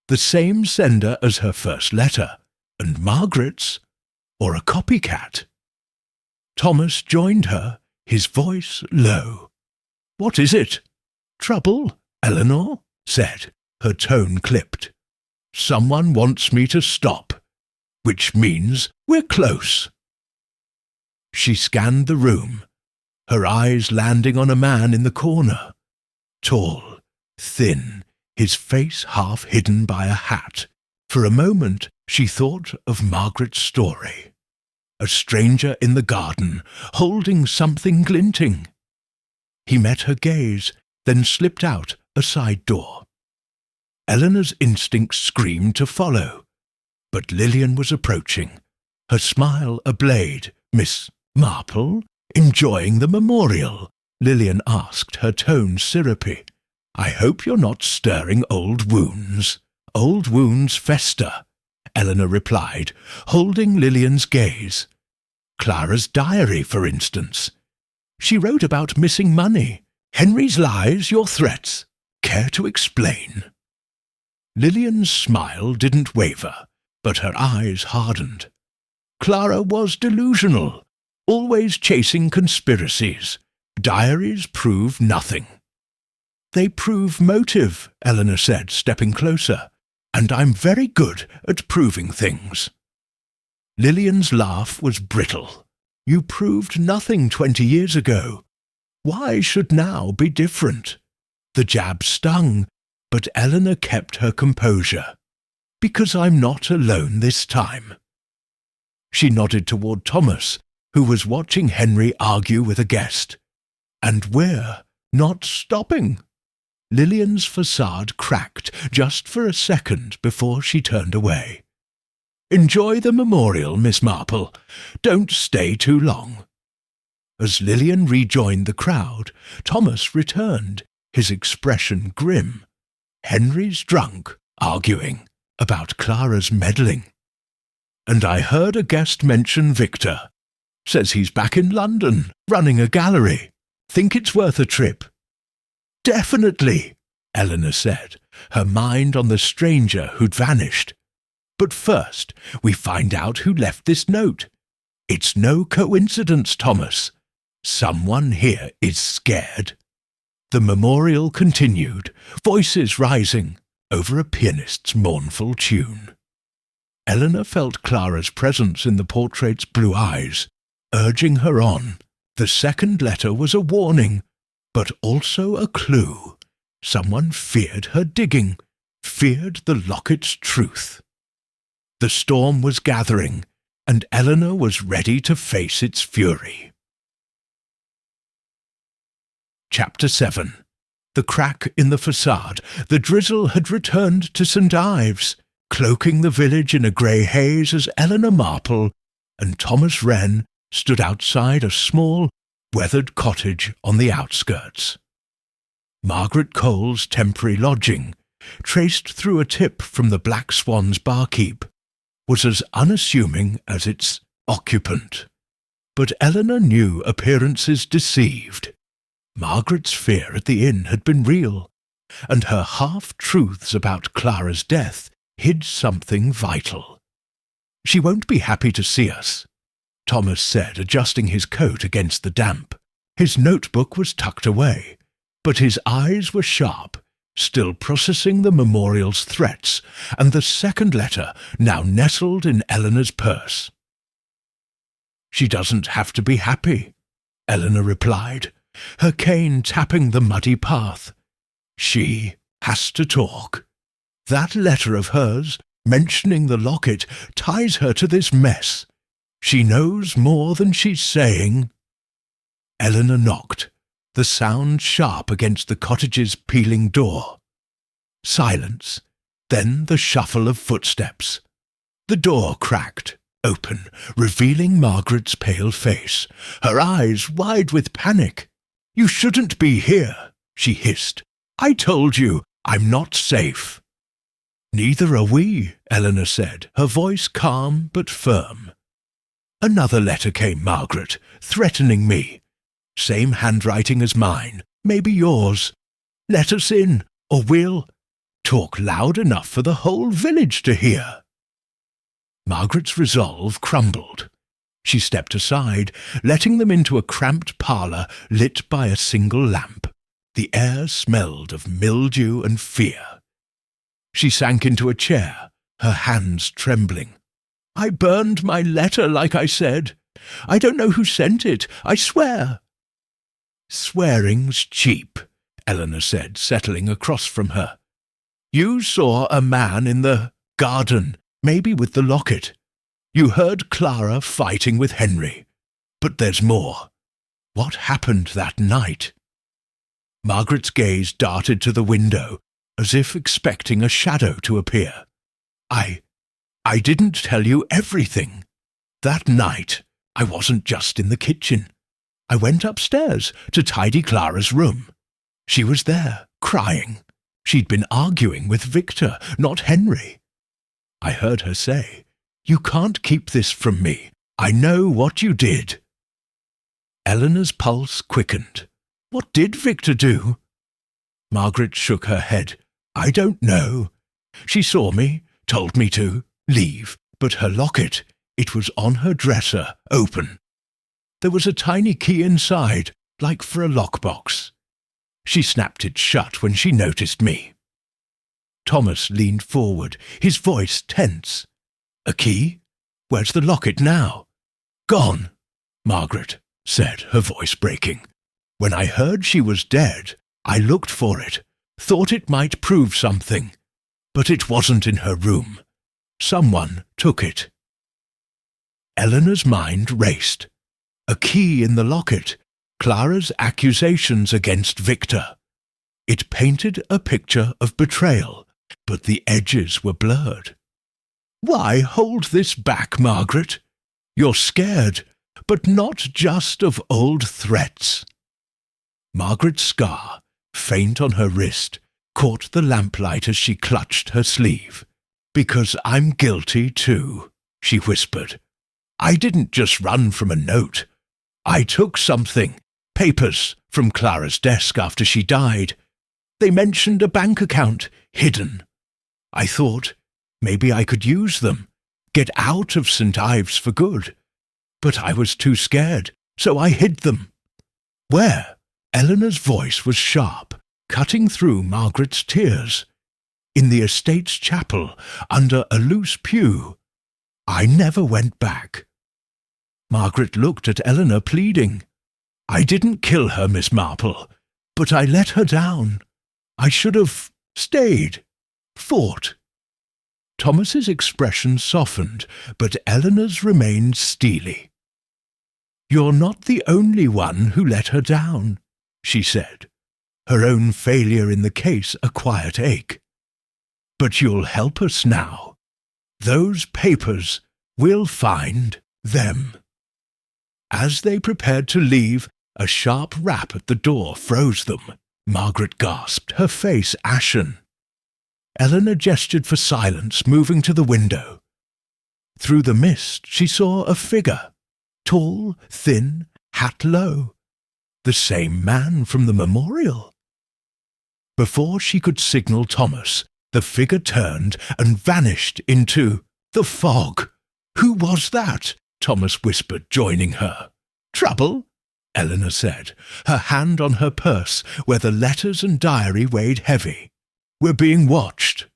Speaker 1: The same sender as her first letter, and Margaret's, or a copycat. Thomas joined her, his voice low. "What is it?" "Trouble?" Eleanor said, her tone clipped. "Someone wants me to stop, which means we're close." She scanned the room, her eyes landing on a man in the corner. Tall, thin, his face half hidden by a hat. For a moment she thought of Margaret's story. A stranger in the garden, holding something glinting. He met her gaze, then slipped out a side door. Eleanor's instinct screamed to follow, but Lillian was approaching, her smile ablade. "Miss Marple, enjoying the memorial?" Lillian asked, her tone syrupy. "I hope you're not stirring old wounds." "Old wounds fester," Eleanor replied, holding Lillian's gaze. "Clara's diary, for instance. She wrote about missing money. Henry's lies, your threats. Care to explain?" Lillian's smile didn't waver, but her eyes hardened. Clara was delusional, always chasing conspiracies. Diaries prove nothing. "They prove motive," Eleanor said, stepping closer, "and I'm very good at proving things." Lillian's laugh was brittle. "You proved nothing 20 years ago. Why should now be different?" The jab stung, but Eleanor kept her composure. "Because I'm not alone this time." She nodded toward Thomas, who was watching Henry argue with a guest. "And we're not stopping." Lillian's facade cracked just for a second before she turned away. "Enjoy the memorial, Miss Marple. Don't stay too long." As Lillian rejoined the crowd, Thomas returned, his expression grim. "Henry's drunk, arguing about Clara's meddling. And I heard a guest mention Victor. Says he's back in London, running a gallery. Think it's worth a trip?" "Definitely," Eleanor said, her mind on the stranger who'd vanished. "But first, we find out who left this note. It's no coincidence, Thomas. Someone here is scared." The memorial continued, voices rising over a pianist's mournful tune. Eleanor felt Clara's presence in the portrait's blue eyes, urging her on. The second letter was a warning, but also a clue. Someone feared her digging, feared the locket's truth. The storm was gathering, and Eleanor was ready to face its fury. Chapter 7. The crack in the facade. The drizzle had returned to St. Ives, cloaking the village in a grey haze as Eleanor Marple and Thomas Wren stood outside a small, weathered cottage on the outskirts. Margaret Cole's temporary lodging, traced through a tip from the Black Swan's barkeep, was as unassuming as its occupant. But Eleanor knew appearances deceived. Margaret's fear at the inn had been real, and her half-truths about Clara's death hid something vital. "She won't be happy to see us," Thomas said, adjusting his coat against the damp. His notebook was tucked away, but his eyes were sharp, still processing the memorial's threats and the second letter now nestled in Eleanor's purse. "She doesn't have to be happy," Eleanor replied, her cane tapping the muddy path. "She has to talk. That letter of hers Mentioning the locket ties her to this mess. She knows more than she's saying." Eleanor knocked, the sound sharp against the cottage's peeling door. Silence, then the shuffle of footsteps. The door cracked open, revealing Margaret's pale face, her eyes wide with panic. "You shouldn't be here," she hissed. "I told you, I'm not safe." "Neither are we," Eleanor said, her voice calm but firm. "Another letter came, Margaret, threatening me. Same handwriting as mine, maybe yours. Let us in, or we'll talk loud enough for the whole village to hear." Margaret's resolve crumbled. She stepped aside, letting them into a cramped parlour lit by a single lamp. The air smelled of mildew and fear. She sank into a chair, her hands trembling. "I burned my letter like I said. I don't know who sent it, I swear." "Swearing's cheap," Eleanor said, settling across from her. "You saw a man in the garden, maybe with the locket. You heard Clara fighting with Henry. But there's more. What happened that night?" Margaret's gaze darted to the window, as if expecting a shadow to appear. I didn't tell you everything. That night, I wasn't just in the kitchen. I went upstairs to tidy Clara's room. She was there, crying. She'd been arguing with Victor, not Henry. I heard her say, "You can't keep this from me. I know what you did." Eleanor's pulse quickened. What did Victor do? Margaret shook her head. "I don't know. She saw me, told me to leave, but her locket, it was on her dresser, open. There was a tiny key inside, like for a lockbox. She snapped it shut when she noticed me." Thomas leaned forward, his voice tense. "A key? Where's the locket now?" "Gone," Margaret said, her voice breaking. "When I heard she was dead, I looked for it, thought it might prove something. But it wasn't in her room. Someone took it." Eleanor's mind raced. A key in the locket, Clara's accusations against Victor. It painted a picture of betrayal, but the edges were blurred. "Why hold this back, Margaret? You're scared, but not just of old threats." Margaret's scar, faint on her wrist, caught the lamplight as she clutched her sleeve. "Because I'm guilty too," she whispered. "I didn't just run from a note. I took something, papers, from Clara's desk after she died. They mentioned a bank account, hidden. I thought maybe I could use them, get out of St. Ives for good. But I was too scared, so I hid them." "Where?" Eleanor's voice was sharp, cutting through Margaret's tears. "In the estate's chapel, under a loose pew. I never went back." Margaret looked at Eleanor, pleading. "I didn't kill her, Miss Marple, but I let her down. I should have stayed, fought." Thomas's expression softened, but Eleanor's remained steely. "You're not the only one who let her down," she said, her own failure in the case a quiet ache. "But you'll help us now. Those papers, we'll find them." As they prepared to leave, a sharp rap at the door froze them. Margaret gasped, her face ashen. Eleanor gestured for silence, moving to the window. Through the mist she saw a figure, tall, thin, hat low. The same man from the memorial. Before she could signal Thomas, the figure turned and vanished into the fog. "Who was that?" Thomas whispered, joining her. "Trouble?" Eleanor said, her hand on her purse where the letters and diary weighed heavy. "We're being watched."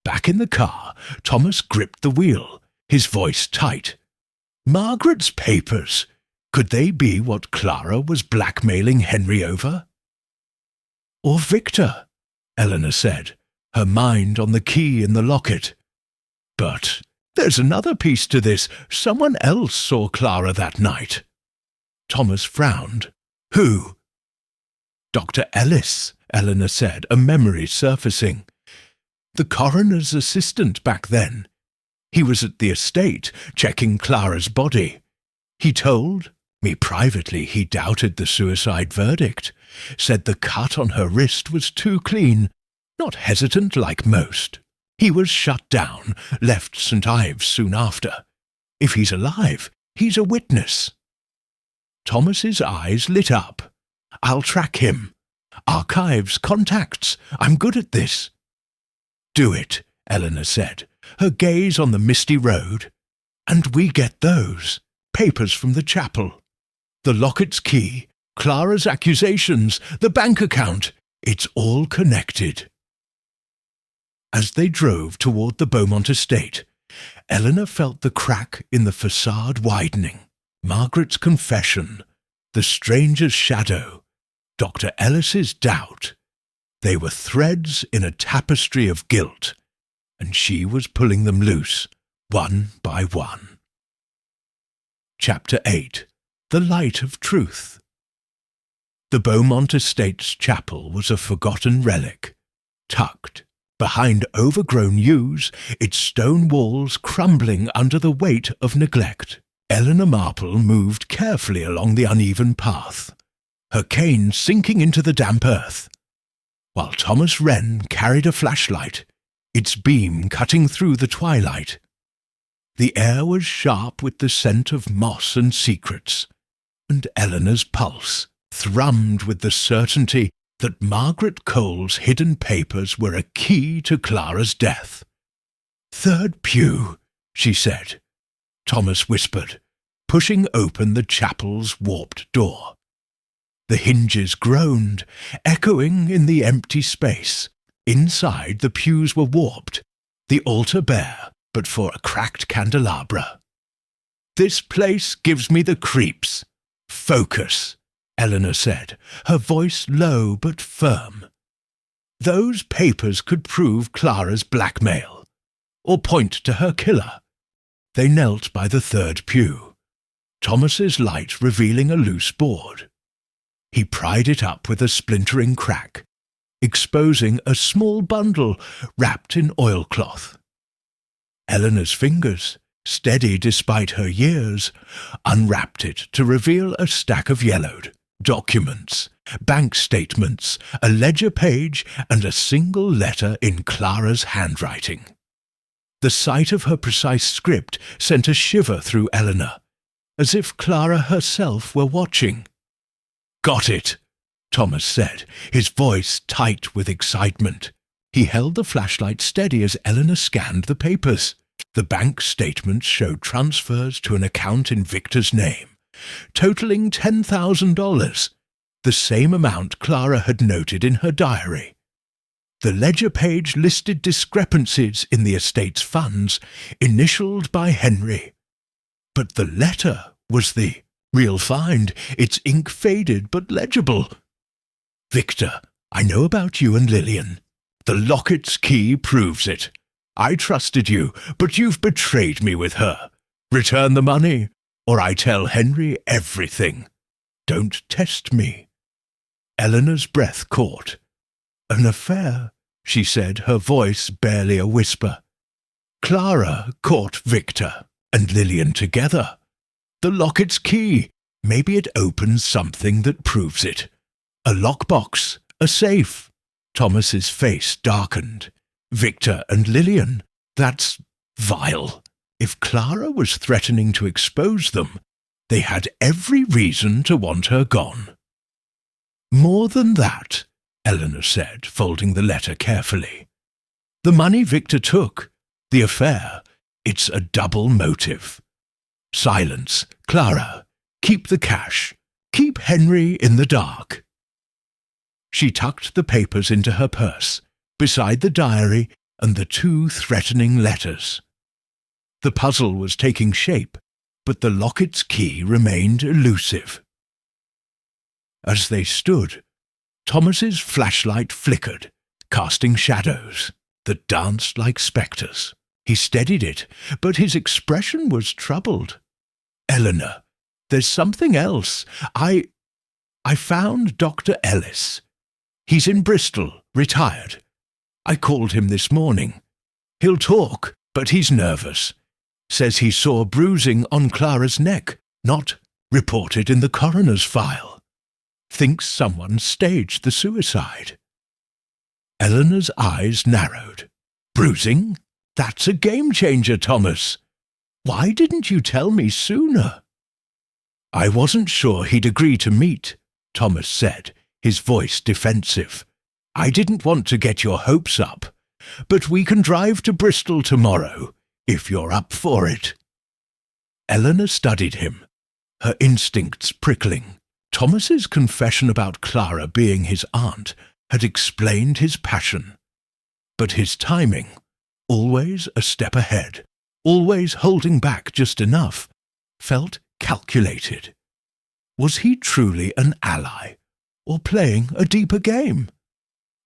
Speaker 1: Back in the car, Thomas gripped the wheel, his voice tight. "Margaret's papers. Could they be what Clara was blackmailing Henry over?" "Or Victor," Eleanor said, her mind on the key in the locket. But there's another piece to this. Someone else saw Clara that night. Thomas frowned. Who? Dr. Ellis, Eleanor said, a memory surfacing. The coroner's assistant back then. He was at the estate, checking Clara's body. He told me privately he doubted the suicide verdict, said the cut on her wrist was too clean, not hesitant like most. He was shut down, left St. Ives soon after. If he's alive, he's a witness. Thomas's eyes lit up. I'll track him. Archives, contacts. I'm good at this. Do it, Eleanor said, her gaze on the misty road. And we get those. Papers from the chapel. The locket's key, Clara's accusations, the bank account. It's all connected. As they drove toward the Beaumont estate, Eleanor felt the crack in the facade widening. Margaret's confession, the stranger's shadow, Dr. Ellis's doubt. They were threads in a tapestry of guilt, and she was pulling them loose, one by one. Chapter 8. The Light of Truth. The Beaumont estate's chapel was a forgotten relic, tucked behind overgrown yews, its stone walls crumbling under the weight of neglect. Eleanor Marple moved carefully along the uneven path, her cane sinking into the damp earth, while Thomas Wren carried a flashlight, its beam cutting through the twilight. The air was sharp with the scent of moss and secrets, and Eleanor's pulse thrummed with the certainty that Margaret Cole's hidden papers were a key to Clara's death. "Third pew," she said. Thomas whispered, pushing open the chapel's warped door. The hinges groaned, echoing in the empty space. Inside, the pews were warped, the altar bare, but for a cracked candelabra. "This place gives me the creeps. Focus," Eleanor said, her voice low but firm. Those papers could prove Clara's blackmail, or point to her killer. They knelt by the third pew, Thomas's light revealing a loose board. He pried it up with a splintering crack, exposing a small bundle wrapped in oilcloth. Eleanor's fingers, steady despite her years, unwrapped it to reveal a stack of yellowed documents, bank statements, a ledger page, and a single letter in Clara's handwriting. The sight of her precise script sent a shiver through Eleanor, as if Clara herself were watching. "Got it," Thomas said, his voice tight with excitement. He held the flashlight steady as Eleanor scanned the papers. The bank statements showed transfers to an account in Victor's name, totaling $10,000, the same amount Clara had noted in her diary. The ledger page listed discrepancies in the estate's funds, initialed by Henry. But the letter was the real find, its ink faded but legible. "Victor, I know about you and Lillian. The locket's key proves it. I trusted you, but you've betrayed me with her. Return the money, or I tell Henry everything. Don't test me." Eleanor's breath caught. "An affair," she said, her voice barely a whisper. "Clara caught Victor and Lillian together. The locket's key. Maybe it opens something that proves it. A lockbox, a safe." Thomas's face darkened. "Victor and Lillian. That's vile. If Clara was threatening to expose them, they had every reason to want her gone." "More than that," Eleanor said, folding the letter carefully. "The money Victor took, the affair, it's a double motive. Silence, Clara. Keep the cash. Keep Henry in the dark." She tucked the papers into her purse, beside the diary and the 2 threatening letters. The puzzle was taking shape, but the locket's key remained elusive. As they stood, Thomas's flashlight flickered, casting shadows that danced like spectres. He steadied it, but his expression was troubled. "Eleanor, there's something else. I found Dr. Ellis. He's in Bristol, retired. I called him this morning. He'll talk, but he's nervous. Says he saw bruising on Clara's neck, not reported in the coroner's file. Thinks someone staged the suicide." Eleanor's eyes narrowed. "Bruising? That's a game-changer, Thomas. Why didn't you tell me sooner?" "I wasn't sure he'd agree to meet," Thomas said, his voice defensive. "I didn't want to get your hopes up, but we can drive to Bristol tomorrow, if you're up for it." Eleanor studied him, her instincts prickling. Thomas's confession about Clara being his aunt had explained his passion. But his timing, always a step ahead, always holding back just enough, felt calculated. Was he truly an ally, or playing a deeper game?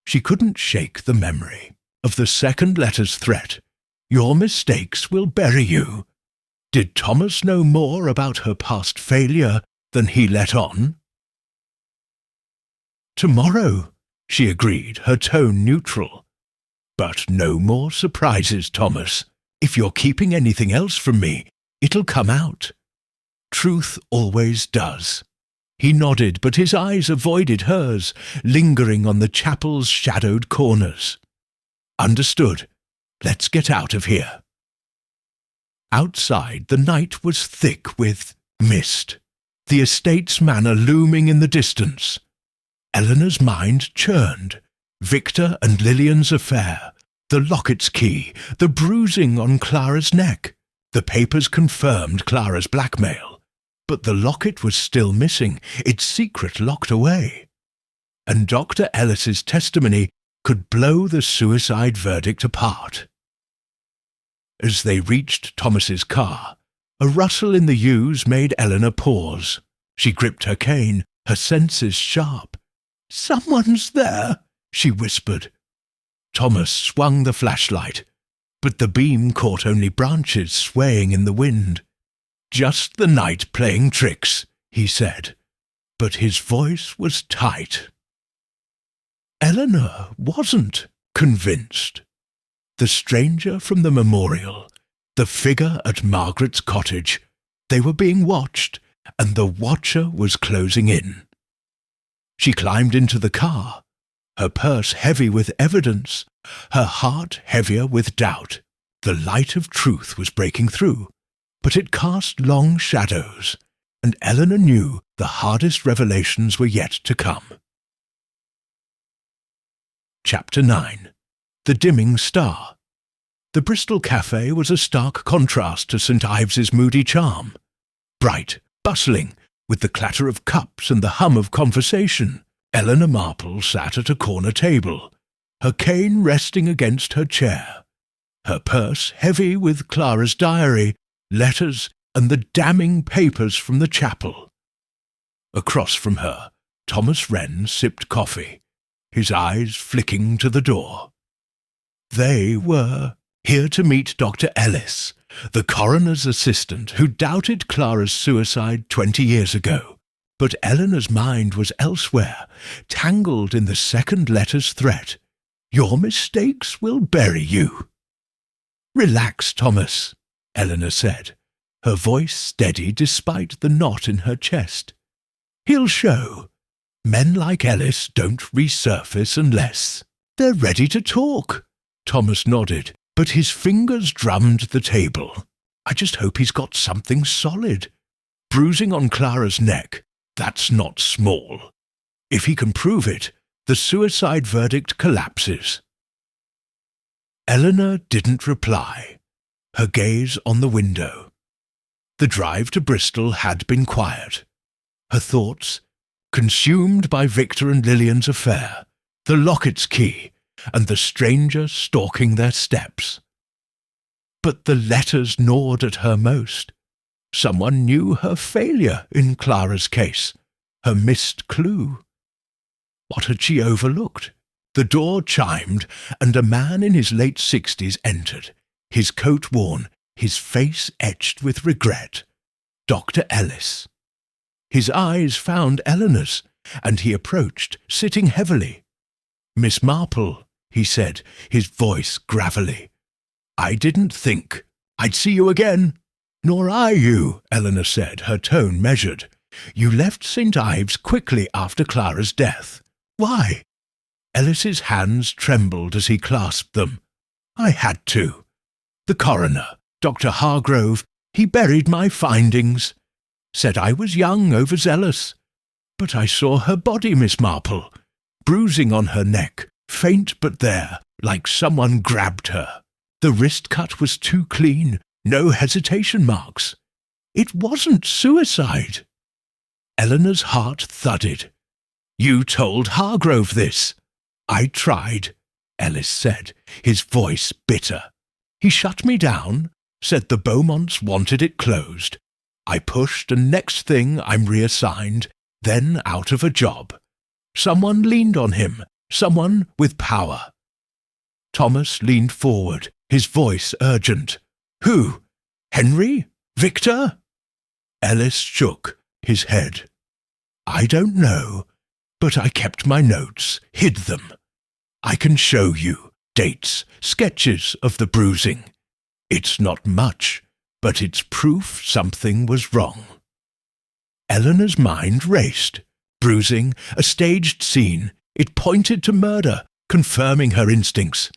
Speaker 1: She couldn't shake the memory of the second letter's threat. "Your mistakes will bury you." Did Thomas know more about her past failure than he let on? "Tomorrow," she agreed, her tone neutral. "But no more surprises, Thomas. If you're keeping anything else from me, it'll come out. Truth always does." He nodded, but his eyes avoided hers, lingering on the chapel's shadowed corners. "Understood. Let's get out of here." Outside, the night was thick with mist, the estate's manor looming in the distance. Eleanor's mind churned. Victor and Lillian's affair, the locket's key, the bruising on Clara's neck. The papers confirmed Clara's blackmail, but the locket was still missing, its secret locked away. And Dr. Ellis's testimony could blow the suicide verdict apart. As they reached Thomas's car, a rustle in the yews made Eleanor pause. She gripped her cane, her senses sharp. "Someone's there," she whispered. Thomas swung the flashlight, but the beam caught only branches swaying in the wind. "Just the night playing tricks," he said, but his voice was tight. Eleanor wasn't convinced. The stranger from the memorial, the figure at Margaret's cottage, they were being watched, and the watcher was closing in. She climbed into the car, her purse heavy with evidence, her heart heavier with doubt. The light of truth was breaking through, but it cast long shadows, and Eleanor knew the hardest revelations were yet to come. Chapter 9. The Dimming Star. The Bristol Café was a stark contrast to St. Ives's moody charm. Bright, bustling, with the clatter of cups and the hum of conversation, Eleanor Marple sat at a corner table, her cane resting against her chair, her purse heavy with Clara's diary, letters, and the damning papers from the chapel. Across from her, Thomas Wren sipped coffee, his eyes flicking to the door. They were here to meet Dr. Ellis, the coroner's assistant who doubted Clara's suicide 20 years ago. But Eleanor's mind was elsewhere, tangled in the second letter's threat. "Your mistakes will bury you." "Relax, Thomas," Eleanor said, her voice steady despite the knot in her chest. "He'll show. Men like Ellis don't resurface unless they're ready to talk." Thomas nodded, but his fingers drummed the table. "I just hope he's got something solid. Bruising on Clara's neck, that's not small. If he can prove it, the suicide verdict collapses." Eleanor didn't reply, her gaze on the window. The drive to Bristol had been quiet. Her thoughts, consumed by Victor and Lillian's affair, the locket's key, and the stranger stalking their steps. But the letters gnawed at her most. Someone knew her failure in Clara's case, her missed clue. What had she overlooked? The door chimed, and a man in his late 60s entered, his coat worn, his face etched with regret. Dr. Ellis. His eyes found Eleanor's, and he approached, sitting heavily. "Miss Marple," he said, his voice gravelly. "I didn't think I'd see you again." "Nor I you," Eleanor said, her tone measured. "You left St. Ives quickly after Clara's death. Why?" Ellis's hands trembled as he clasped them. "I had to. The coroner, Dr. Hargrove, he buried my findings. Said I was young, overzealous. But I saw her body, Miss Marple, bruising on her neck, faint but there, like someone grabbed her. The wrist cut was too clean, no hesitation marks. It wasn't suicide." Eleanor's heart thudded. "You told Hargrove this." "I tried," Ellis said, his voice bitter. "He shut me down, said the Beaumonts wanted it closed. I pushed, and next thing I'm reassigned, then out of a job. Someone leaned on him, someone with power." Thomas leaned forward, his voice urgent. "Who? Henry? Victor?" Ellis shook his head. "I don't know, but I kept my notes, hid them. I can show you dates, sketches of the bruising. It's not much, but it's proof something was wrong." Eleanor's mind raced. Bruising, a staged scene, it pointed to murder, confirming her instincts.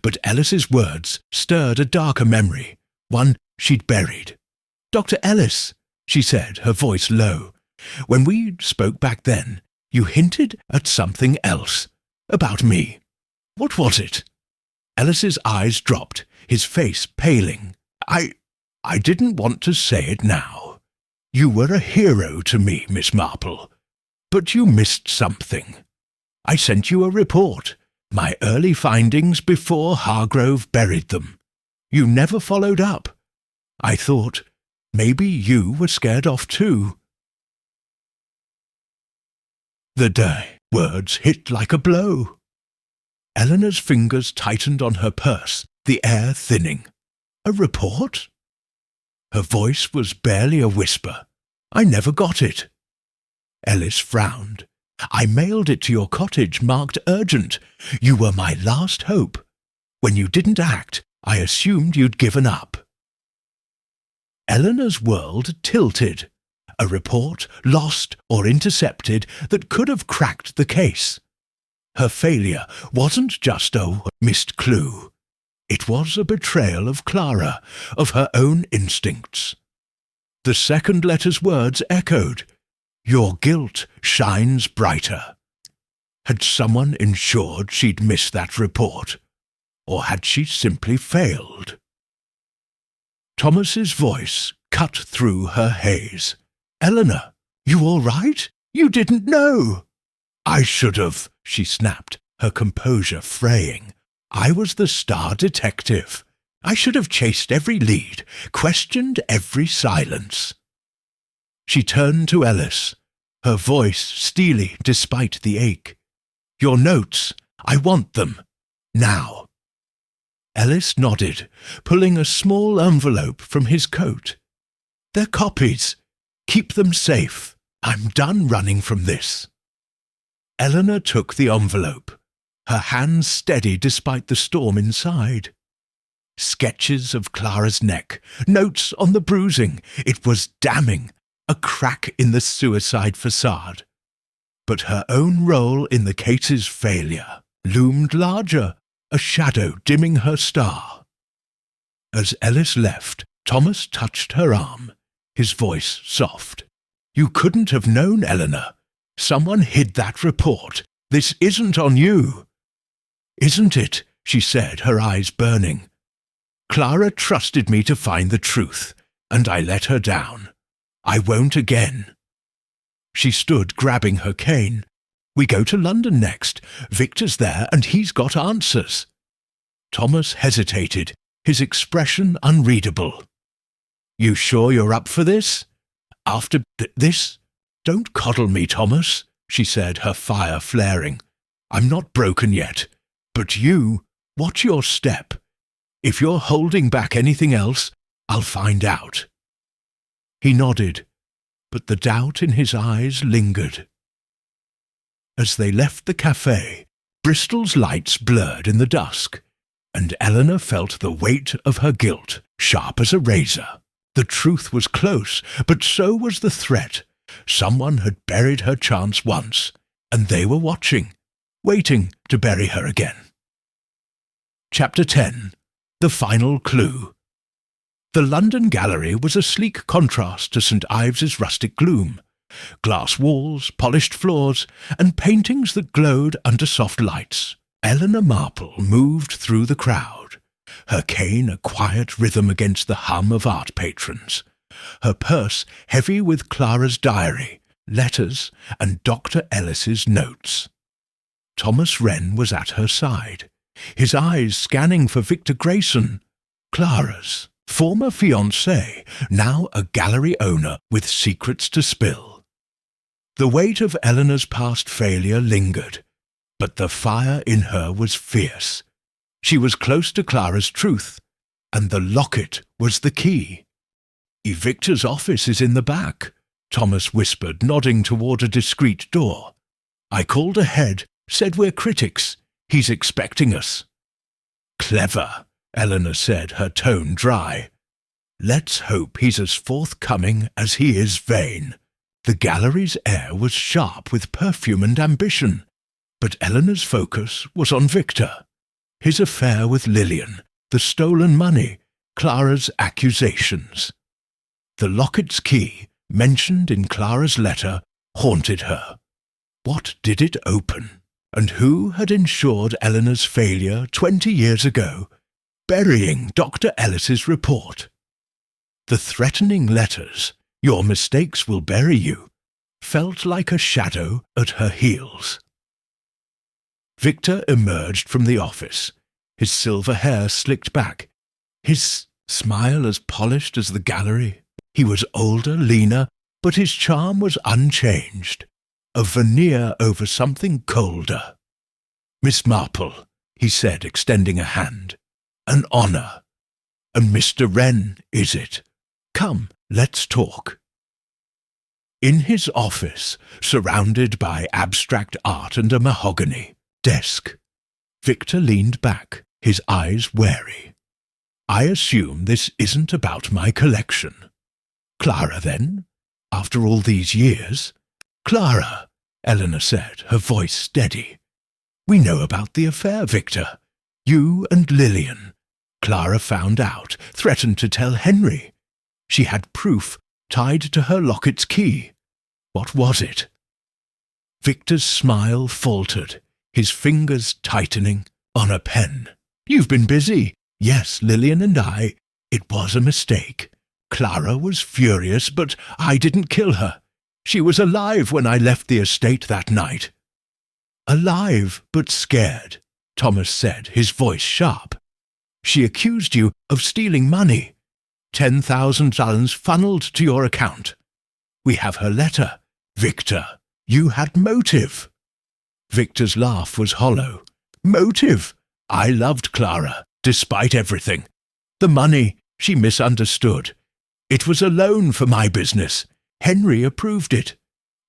Speaker 1: But Ellis's words stirred a darker memory, one she'd buried. "Dr. Ellis," she said, her voice low, "when we spoke back then, you hinted at something else, about me. What was it?" Ellis's eyes dropped, his face paling. I didn't want to say it now. You were a hero to me, Miss Marple. But you missed something. I sent you a report, my early findings before Hargrove buried them. You never followed up. I thought maybe you were scared off too." The day words hit like a blow. Eleanor's fingers tightened on her purse, the air thinning. "A report?" Her voice was barely a whisper. "I never got it." Ellis frowned. "I mailed it to your cottage, marked urgent. You were my last hope. When you didn't act, I assumed you'd given up." Eleanor's world tilted. A report, lost or intercepted, that could have cracked the case. Her failure wasn't just a missed clue. It was a betrayal of Clara, of her own instincts. The second letter's words echoed. "Your guilt shines brighter." Had someone ensured she'd miss that report? Or had she simply failed? Thomas's voice cut through her haze. "Eleanor, you all right? You didn't know." "I should have," she snapped, her composure fraying. "I was the star detective. I should have chased every lead, questioned every silence." She turned to Ellis, her voice steely despite the ache. "Your notes, I want them. Now." Ellis nodded, pulling a small envelope from his coat. "They're copies. Keep them safe. I'm done running from this." Eleanor took the envelope, her hands steady despite the storm inside. Sketches of Clara's neck, notes on the bruising. It was damning, a crack in the suicide facade. But her own role in the case's failure loomed larger, a shadow dimming her star. As Ellis left, Thomas touched her arm, his voice soft. "You couldn't have known, Eleanor. Someone hid that report. This isn't on you." "Isn't it?" she said, her eyes burning. "Clara trusted me to find the truth, and I let her down. I won't again." She stood grabbing her cane. "We go to London next. Victor's there, and he's got answers." Thomas hesitated, his expression unreadable. "You sure you're up for this? After this? Don't coddle me, Thomas," she said, her fire flaring. "I'm not broken yet. But you, watch your step. If you're holding back anything else, I'll find out." He nodded, but the doubt in his eyes lingered. As they left the café, Bristol's lights blurred in the dusk, and Eleanor felt the weight of her guilt, sharp as a razor. The truth was close, but so was the threat. Someone had buried her chance once, and they were watching, waiting to bury her again. Chapter 10. The Final Clue. The London Gallery was a sleek contrast to St. Ives's rustic gloom. Glass walls, polished floors, and paintings that glowed under soft lights. Eleanor Marple moved through the crowd, her cane a quiet rhythm against the hum of art patrons, her purse heavy with Clara's diary, letters, and Dr. Ellis's notes. Thomas Wren was at her side, his eyes scanning for Victor Grayson, Clara's former fiancé, now a gallery owner with secrets to spill. The weight of Eleanor's past failure lingered, but the fire in her was fierce. She was close to Clara's truth, and the locket was the key. "Victor's office is in the back," Thomas whispered, nodding toward a discreet door. "I called ahead, said we're critics. He's expecting us." "Clever," Eleanor said, her tone dry. "Let's hope he's as forthcoming as he is vain." The gallery's air was sharp with perfume and ambition, but Eleanor's focus was on Victor. His affair with Lillian, the stolen money, Clara's accusations. The locket's key, mentioned in Clara's letter, haunted her. What did it open? And who had ensured Eleanor's failure 20 years ago, burying Dr. Ellis's report? The threatening letters, "Your mistakes will bury you," felt like a shadow at her heels. Victor emerged from the office, his silver hair slicked back, his smile as polished as the gallery. He was older, leaner, but his charm was unchanged, a veneer over something colder. "Miss Marple," he said, extending a hand. "An honour. And Mr. Wren, is it? Come, let's talk." In his office, surrounded by abstract art and a mahogany desk, Victor leaned back, his eyes wary. "I assume this isn't about my collection. Clara, then? After all these years?" "Clara," Eleanor said, her voice steady. "We know about the affair, Victor. You and Lillian. Clara found out, threatened to tell Henry. She had proof tied to her locket's key. What was it?" Victor's smile faltered, his fingers tightening on a pen. "You've been busy. Yes, Lillian and I. It was a mistake. Clara was furious, but I didn't kill her. She was alive when I left the estate that night." "Alive, but scared," Thomas said, his voice sharp. "She accused you of stealing money. $10,000 funneled to your account. We have her letter. Victor, you had motive." Victor's laugh was hollow. "Motive? I loved Clara, despite everything. The money, she misunderstood. It was a loan for my business. Henry approved it."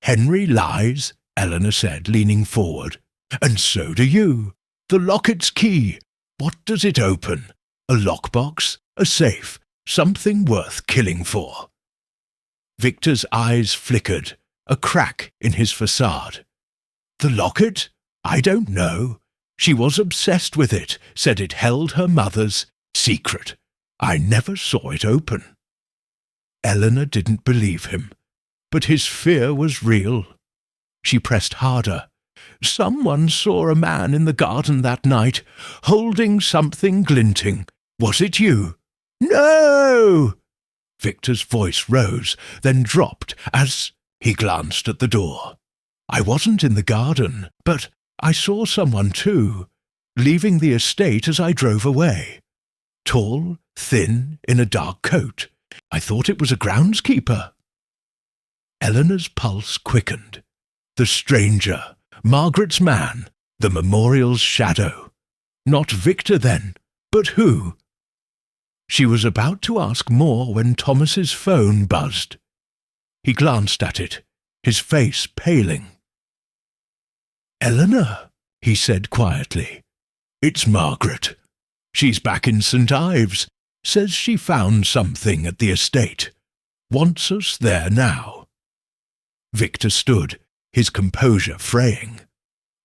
Speaker 1: "Henry lies," Eleanor said, leaning forward. "And so do you. The locket's key. What does it open? A lockbox? A safe? Something worth killing for?" Victor's eyes flickered, a crack in his facade. "The locket? I don't know. She was obsessed with it, said it held her mother's secret. I never saw it open." Eleanor didn't believe him, but his fear was real. She pressed harder. "Someone saw a man in the garden that night, holding something glinting. Was it you?" "No!" Victor's voice rose, then dropped as he glanced at the door. "I wasn't in the garden, but I saw someone too, leaving the estate as I drove away. Tall, thin, in a dark coat. I thought it was a groundskeeper." Eleanor's pulse quickened. The stranger, Margaret's man, the memorial's shadow. Not Victor, then, but who? She was about to ask more when Thomas's phone buzzed. He glanced at it, his face paling. "Eleanor," he said quietly. "It's Margaret. She's back in St. Ives. Says she found something at the estate. Wants us there now." Victor stood, his composure fraying.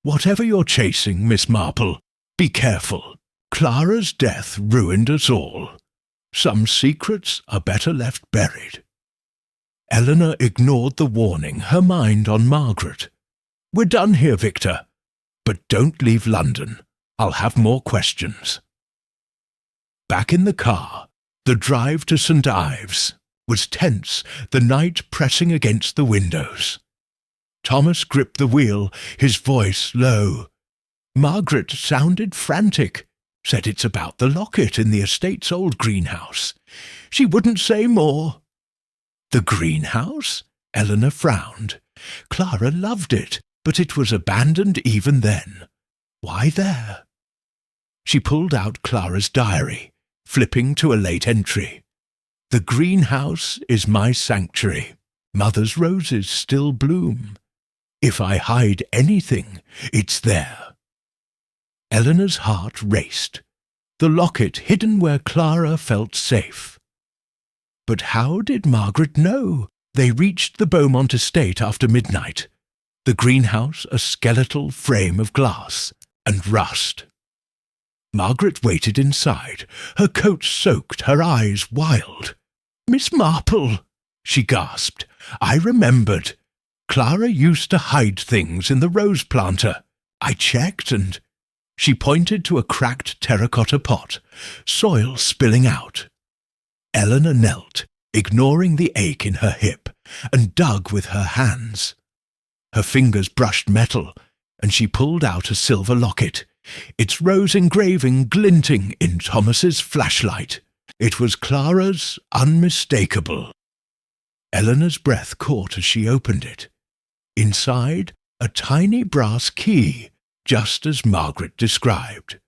Speaker 1: "Whatever you're chasing, Miss Marple, be careful. Clara's death ruined us all. Some secrets are better left buried." Eleanor ignored the warning, her mind on Margaret. "We're done here, Victor. But don't leave London. I'll have more questions." Back in the car, the drive to St. Ives was tense, the night pressing against the windows. Thomas gripped the wheel, his voice low. Margaret sounded frantic, said it's about the locket in the estate's old greenhouse. She wouldn't say more. "The greenhouse?" Eleanor frowned. Clara loved it, but it was abandoned even then. Why there? She pulled out Clara's diary, flipping to a late entry. "The greenhouse is my sanctuary. Mother's roses still bloom. If I hide anything, it's there." Eleanor's heart raced. The locket hidden where Clara felt safe. But how did Margaret know? They reached the Beaumont estate after midnight. The greenhouse a skeletal frame of glass and rust. Margaret waited inside, her coat soaked, her eyes wild. "Miss Marple," she gasped. "I remembered. Clara used to hide things in the rose planter. I checked and—" She pointed to a cracked terracotta pot, soil spilling out. Eleanor knelt, ignoring the ache in her hip, and dug with her hands. Her fingers brushed metal, and she pulled out a silver locket, its rose engraving glinting in Thomas's flashlight. It was Clara's, unmistakable. Eleanor's breath caught as she opened it. Inside, a tiny brass key, just as Margaret described.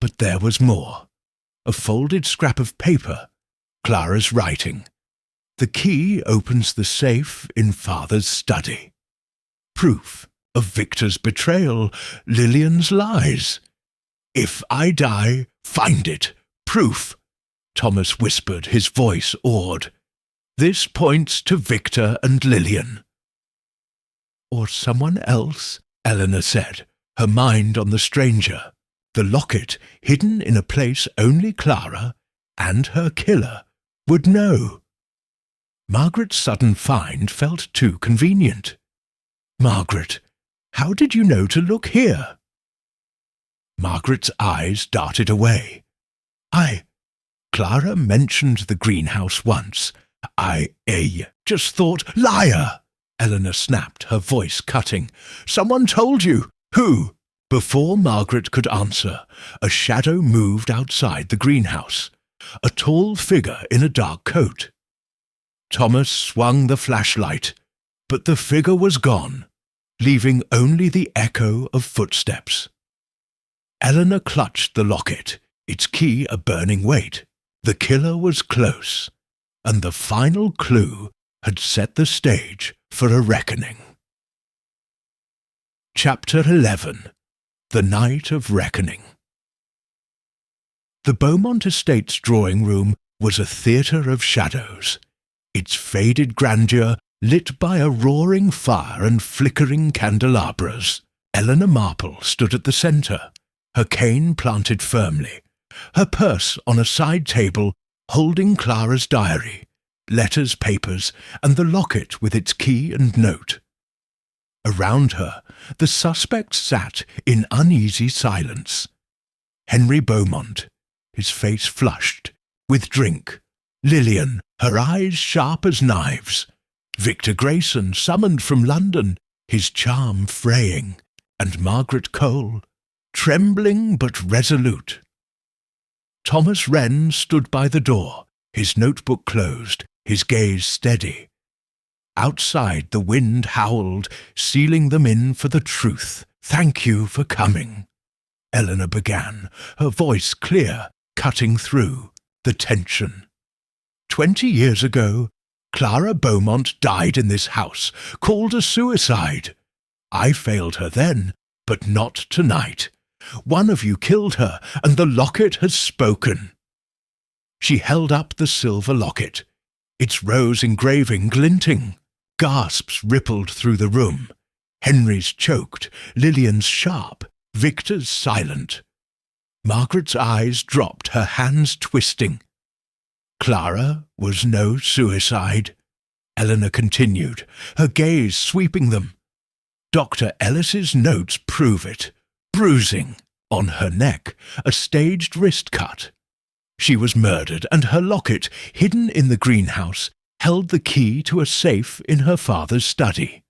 Speaker 1: But there was more. A folded scrap of paper, Clara's writing. The key opens the safe in Father's study. Proof of Victor's betrayal, Lillian's lies. "If I die, find it. Proof," Thomas whispered, his voice awed. "This points to Victor and Lillian." "Or someone else," Eleanor said, her mind on the stranger. The locket, hidden in a place only Clara and her killer would know. Margaret's sudden find felt too convenient. "Margaret, how did you know to look here?" Margaret's eyes darted away. Clara mentioned the greenhouse once. I just thought—" "Liar!" Eleanor snapped, her voice cutting. "Someone told you. Who?" Before Margaret could answer, a shadow moved outside the greenhouse, a tall figure in a dark coat. Thomas swung the flashlight, but the figure was gone, leaving only the echo of footsteps. Eleanor clutched the locket, its key a burning weight. The killer was close, and the final clue had set the stage for a reckoning. Chapter 11. The Night of Reckoning. The Beaumont Estate's drawing room was a theatre of shadows, its faded grandeur lit by a roaring fire and flickering candelabras. Eleanor Marple stood at the centre, her cane planted firmly, her purse on a side table holding Clara's diary, letters, papers, and the locket with its key and note. Around her, the suspects sat in uneasy silence. Henry Beaumont, his face flushed, with drink. Lillian, her eyes sharp as knives. Victor Grayson, summoned from London, his charm fraying. And Margaret Cole, trembling but resolute. Thomas Wren stood by the door, his notebook closed, his gaze steady. Outside the wind howled, sealing them in for the truth. "Thank you for coming," Eleanor began, her voice clear, cutting through. the tension. 20 years ago, Clara Beaumont died in this house, called a suicide. I failed her then, but not tonight. One of you killed her, and the locket has spoken." She held up the silver locket, its rose engraving glinting. Gasps rippled through the room. Henry's choked, Lillian's sharp, Victor's silent. Margaret's eyes dropped, her hands twisting. "Clara was no suicide," Eleanor continued, her gaze sweeping them. "Dr. Ellis's notes prove it. Bruising on her neck, a staged wrist cut. She was murdered, and her locket, hidden in the greenhouse, held the key to a safe in her father's study.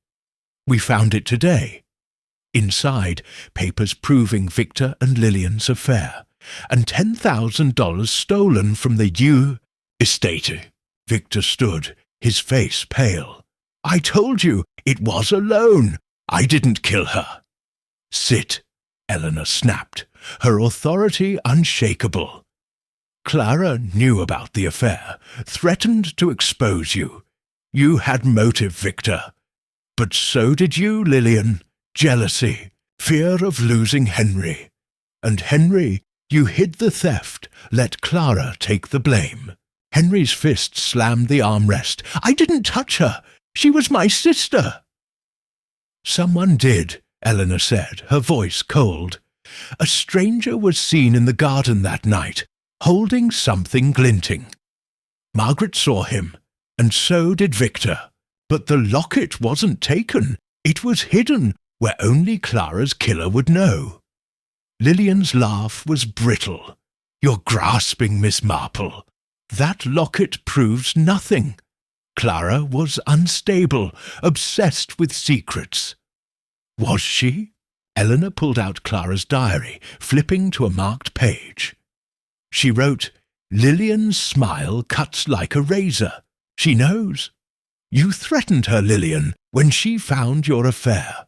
Speaker 1: We found it today. Inside, papers proving Victor and Lillian's affair, and $10,000 stolen from the estate." Victor stood, his face pale. "I told you, it was a loan. I didn't kill her." "Sit," Eleanor snapped, her authority unshakable. "Clara knew about the affair, threatened to expose you. You had motive, Victor. But so did you, Lillian. Jealousy, fear of losing Henry. And Henry, you hid the theft, let Clara take the blame." Henry's fist slammed the armrest. "I didn't touch her. She was my sister." "Someone did," Eleanor said, her voice cold. "A stranger was seen in the garden that night, holding something glinting. Margaret saw him, and so did Victor. But the locket wasn't taken. It was hidden where only Clara's killer would know." Lillian's laugh was brittle. "You're grasping, Miss Marple. That locket proves nothing. Clara was unstable, obsessed with secrets." "Was she?" Eleanor pulled out Clara's diary, flipping to a marked page. She wrote, "Lillian's smile cuts like a razor. She knows. You threatened her, Lillian, when she found your affair.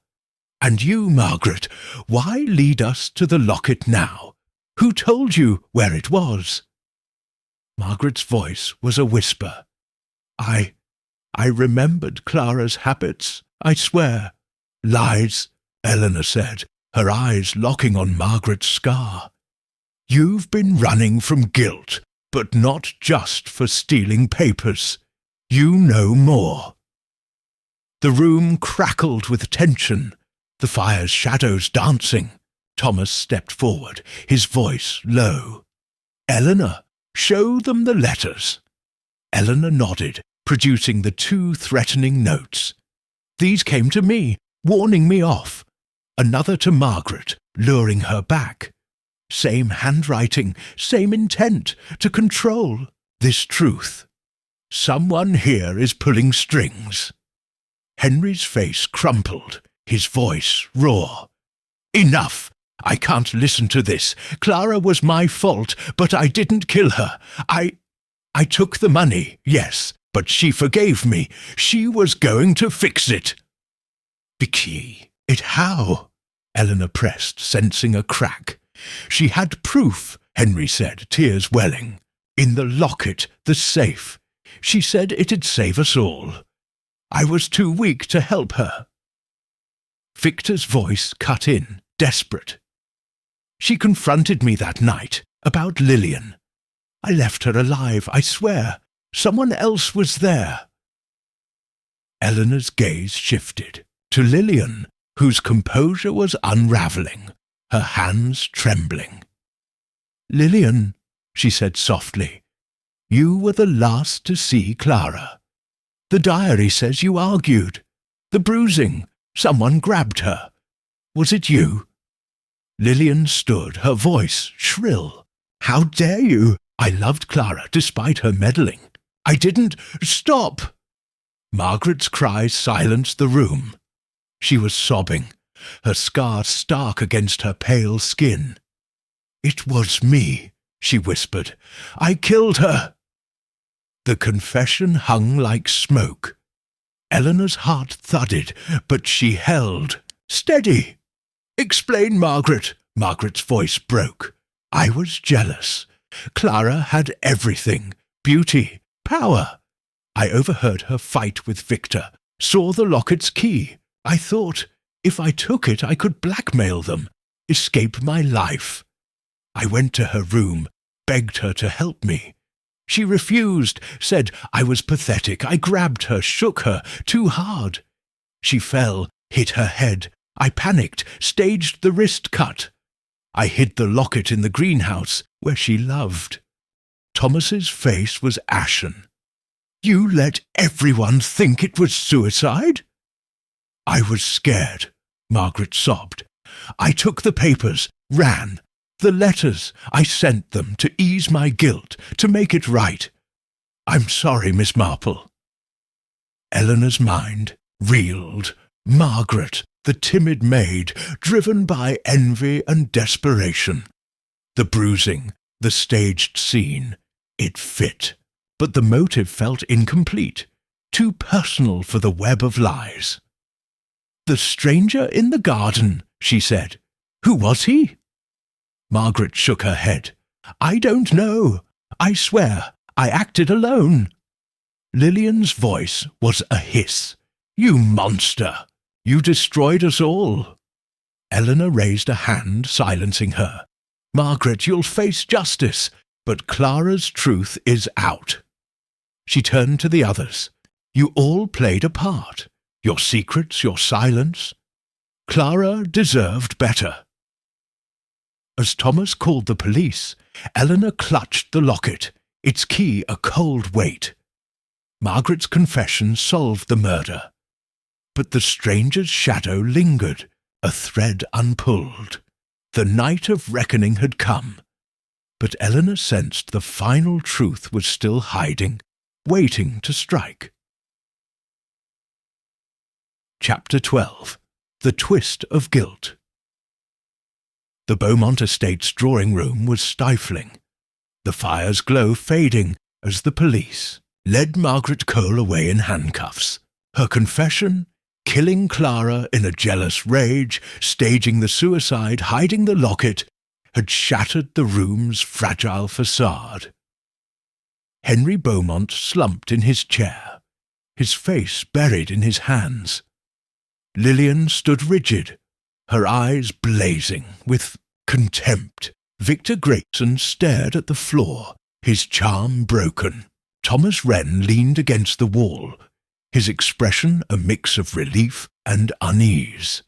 Speaker 1: And you, Margaret, why lead us to the locket now? Who told you where it was?" Margaret's voice was a whisper. I remembered Clara's habits, I swear." "Lies," Eleanor said, her eyes locking on Margaret's scar. "You've been running from guilt, but not just for stealing papers. You know more." The room crackled with tension, the fire's shadows dancing. Thomas stepped forward, his voice low. "Eleanor, show them the letters." Eleanor nodded, producing the 2 threatening notes. "These came to me, warning me off. Another to Margaret, luring her back. Same handwriting, same intent, to control this truth. Someone here is pulling strings." Henry's face crumpled, his voice raw. "Enough! I can't listen to this. Clara was my fault, but I didn't kill her. I took the money, yes, but she forgave me. She was going to fix it." "Vicky, how?" Eleanor pressed, sensing a crack. "She had proof," Henry said, tears welling. "In the locket, the safe. She said it'd save us all. I was too weak to help her." Victor's voice cut in, desperate. "She confronted me that night, about Lillian. I left her alive, I swear. Someone else was there." Eleanor's gaze shifted to Lillian, whose composure was unravelling, her hands trembling. "Lillian," she said softly, "you were the last to see Clara. The diary says you argued. The bruising, someone grabbed her. Was it you?" Lillian stood, her voice shrill. "How dare you? I loved Clara despite her meddling. I didn't— Stop!" Margaret's cry silenced the room. She was sobbing, her scar stark against her pale skin. "It was me," she whispered. "I killed her." The confession hung like smoke. Eleanor's heart thudded, but she held. "Steady!" "Explain, Margaret." Margaret's voice broke. "I was jealous. Clara had everything: beauty, power. I overheard her fight with Victor, saw the locket's key. I thought, if I took it, I could blackmail them, escape my life. I went to her room, begged her to help me. She refused, said I was pathetic. I grabbed her, shook her, too hard. She fell, hit her head. I panicked, staged the wrist cut. I hid the locket in the greenhouse, where she loved. Thomas's face was ashen. You let everyone think it was suicide? I was scared, Margaret sobbed. I took the papers, ran. The letters, I sent them to ease my guilt, to make it right. I'm sorry, Miss Marple. Eleanor's mind reeled. Margaret, the timid maid, driven by envy and desperation. The bruising, the staged scene, it fit, but the motive felt incomplete, too personal for the web of lies. The stranger in the garden, she said. Who was he? Margaret shook her head. I don't know. I swear, I acted alone. Lillian's voice was a hiss. You monster! You destroyed us all. Eleanor raised a hand, silencing her. Margaret, you'll face justice, but Clara's truth is out. She turned to the others. You all played a part. Your secrets, your silence. Clara deserved better. As Thomas called the police, Eleanor clutched the locket, its key a cold weight. Margaret's confession solved the murder. But the stranger's shadow lingered, a thread unpulled. The night of reckoning had come. But Eleanor sensed the final truth was still hiding, waiting to strike. Chapter 12. The Twist of Guilt. The Beaumont Estate's drawing-room was stifling, the fire's glow fading as the police led Margaret Cole away in handcuffs. Her confession, killing Clara in a jealous rage, staging the suicide, hiding the locket, had shattered the room's fragile facade. Henry Beaumont slumped in his chair, his face buried in his hands. Lillian stood rigid, her eyes blazing with contempt. Victor Grayson stared at the floor, his charm broken. Thomas Wren leaned against the wall, his expression a mix of relief and unease.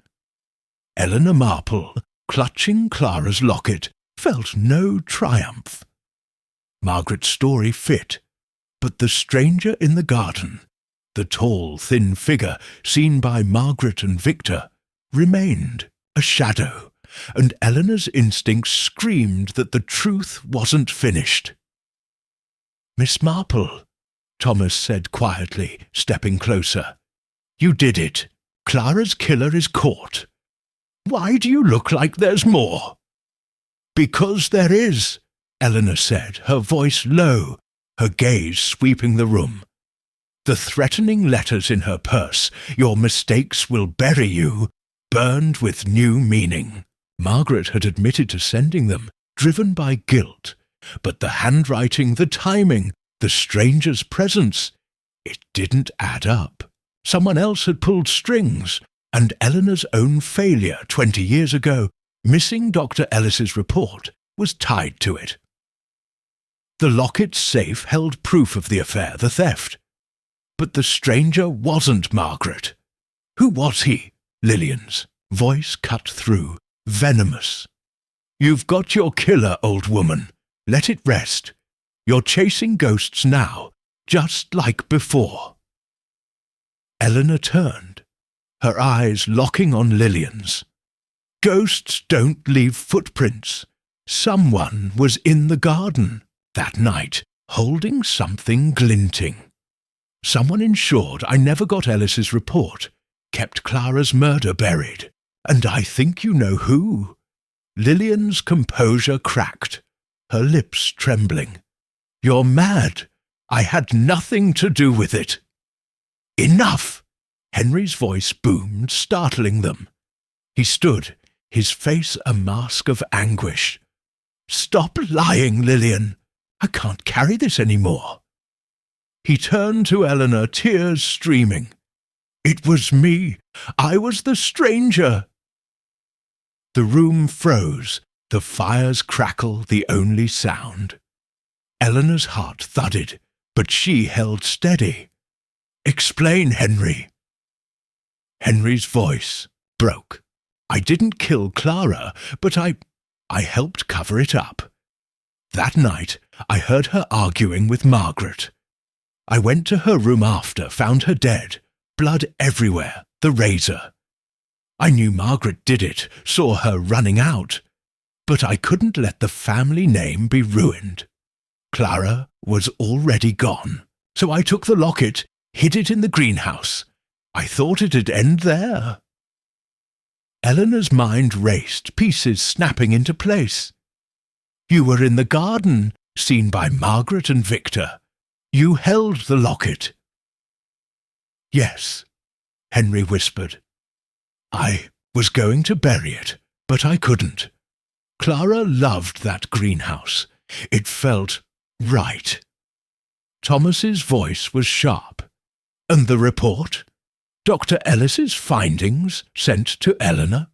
Speaker 1: Eleanor Marple, clutching Clara's locket, felt no triumph. Margaret's story fit, but the stranger in the garden, the tall, thin figure seen by Margaret and Victor, remained a shadow, and Eleanor's instincts screamed that the truth wasn't finished. Miss Marple, Thomas said quietly, stepping closer. You did it. Clara's killer is caught. Why do you look like there's more? Because there is, Eleanor said, her voice low, her gaze sweeping the room. The threatening letters in her purse, your mistakes will bury you, burned with new meaning. Margaret had admitted to sending them, driven by guilt. But the handwriting, the timing, the stranger's presence, it didn't add up. Someone else had pulled strings, and Eleanor's own failure 20 years ago, missing Dr. Ellis's report, was tied to it. The locket's safe held proof of the affair, the theft. But the stranger wasn't Margaret. Who was he? Lillian's voice cut through, venomous. You've got your killer, old woman. Let it rest. You're chasing ghosts now, just like before. Eleanor turned, her eyes locking on Lillian's. Ghosts don't leave footprints. Someone was in the garden that night, holding something glinting. Someone ensured I never got Ellis's report, kept Clara's murder buried, and I think you know who. Lillian's composure cracked, her lips trembling. You're mad. I had nothing to do with it. Enough! Henry's voice boomed, startling them. He stood, his face a mask of anguish. Stop lying, Lillian. I can't carry this any more. He turned to Eleanor, tears streaming. It was me. I was the stranger. The room froze, the fire's crackle the only sound. Eleanor's heart thudded, but she held steady. Explain, Henry. Henry's voice broke. I didn't kill Clara, but I helped cover it up. That night, I heard her arguing with Margaret. I went to her room after, found her dead, blood everywhere, the razor. I knew Margaret did it, saw her running out, but I couldn't let the family name be ruined. Clara was already gone, so I took the locket, hid it in the greenhouse. I thought it'd end there. Eleanor's mind raced, pieces snapping into place. You were in the garden, seen by Margaret and Victor. You held the locket. Yes, Henry whispered. I was going to bury it, but I couldn't. Clara loved that greenhouse. It felt right. Thomas's voice was sharp. And the report? Dr. Ellis's findings sent to Eleanor?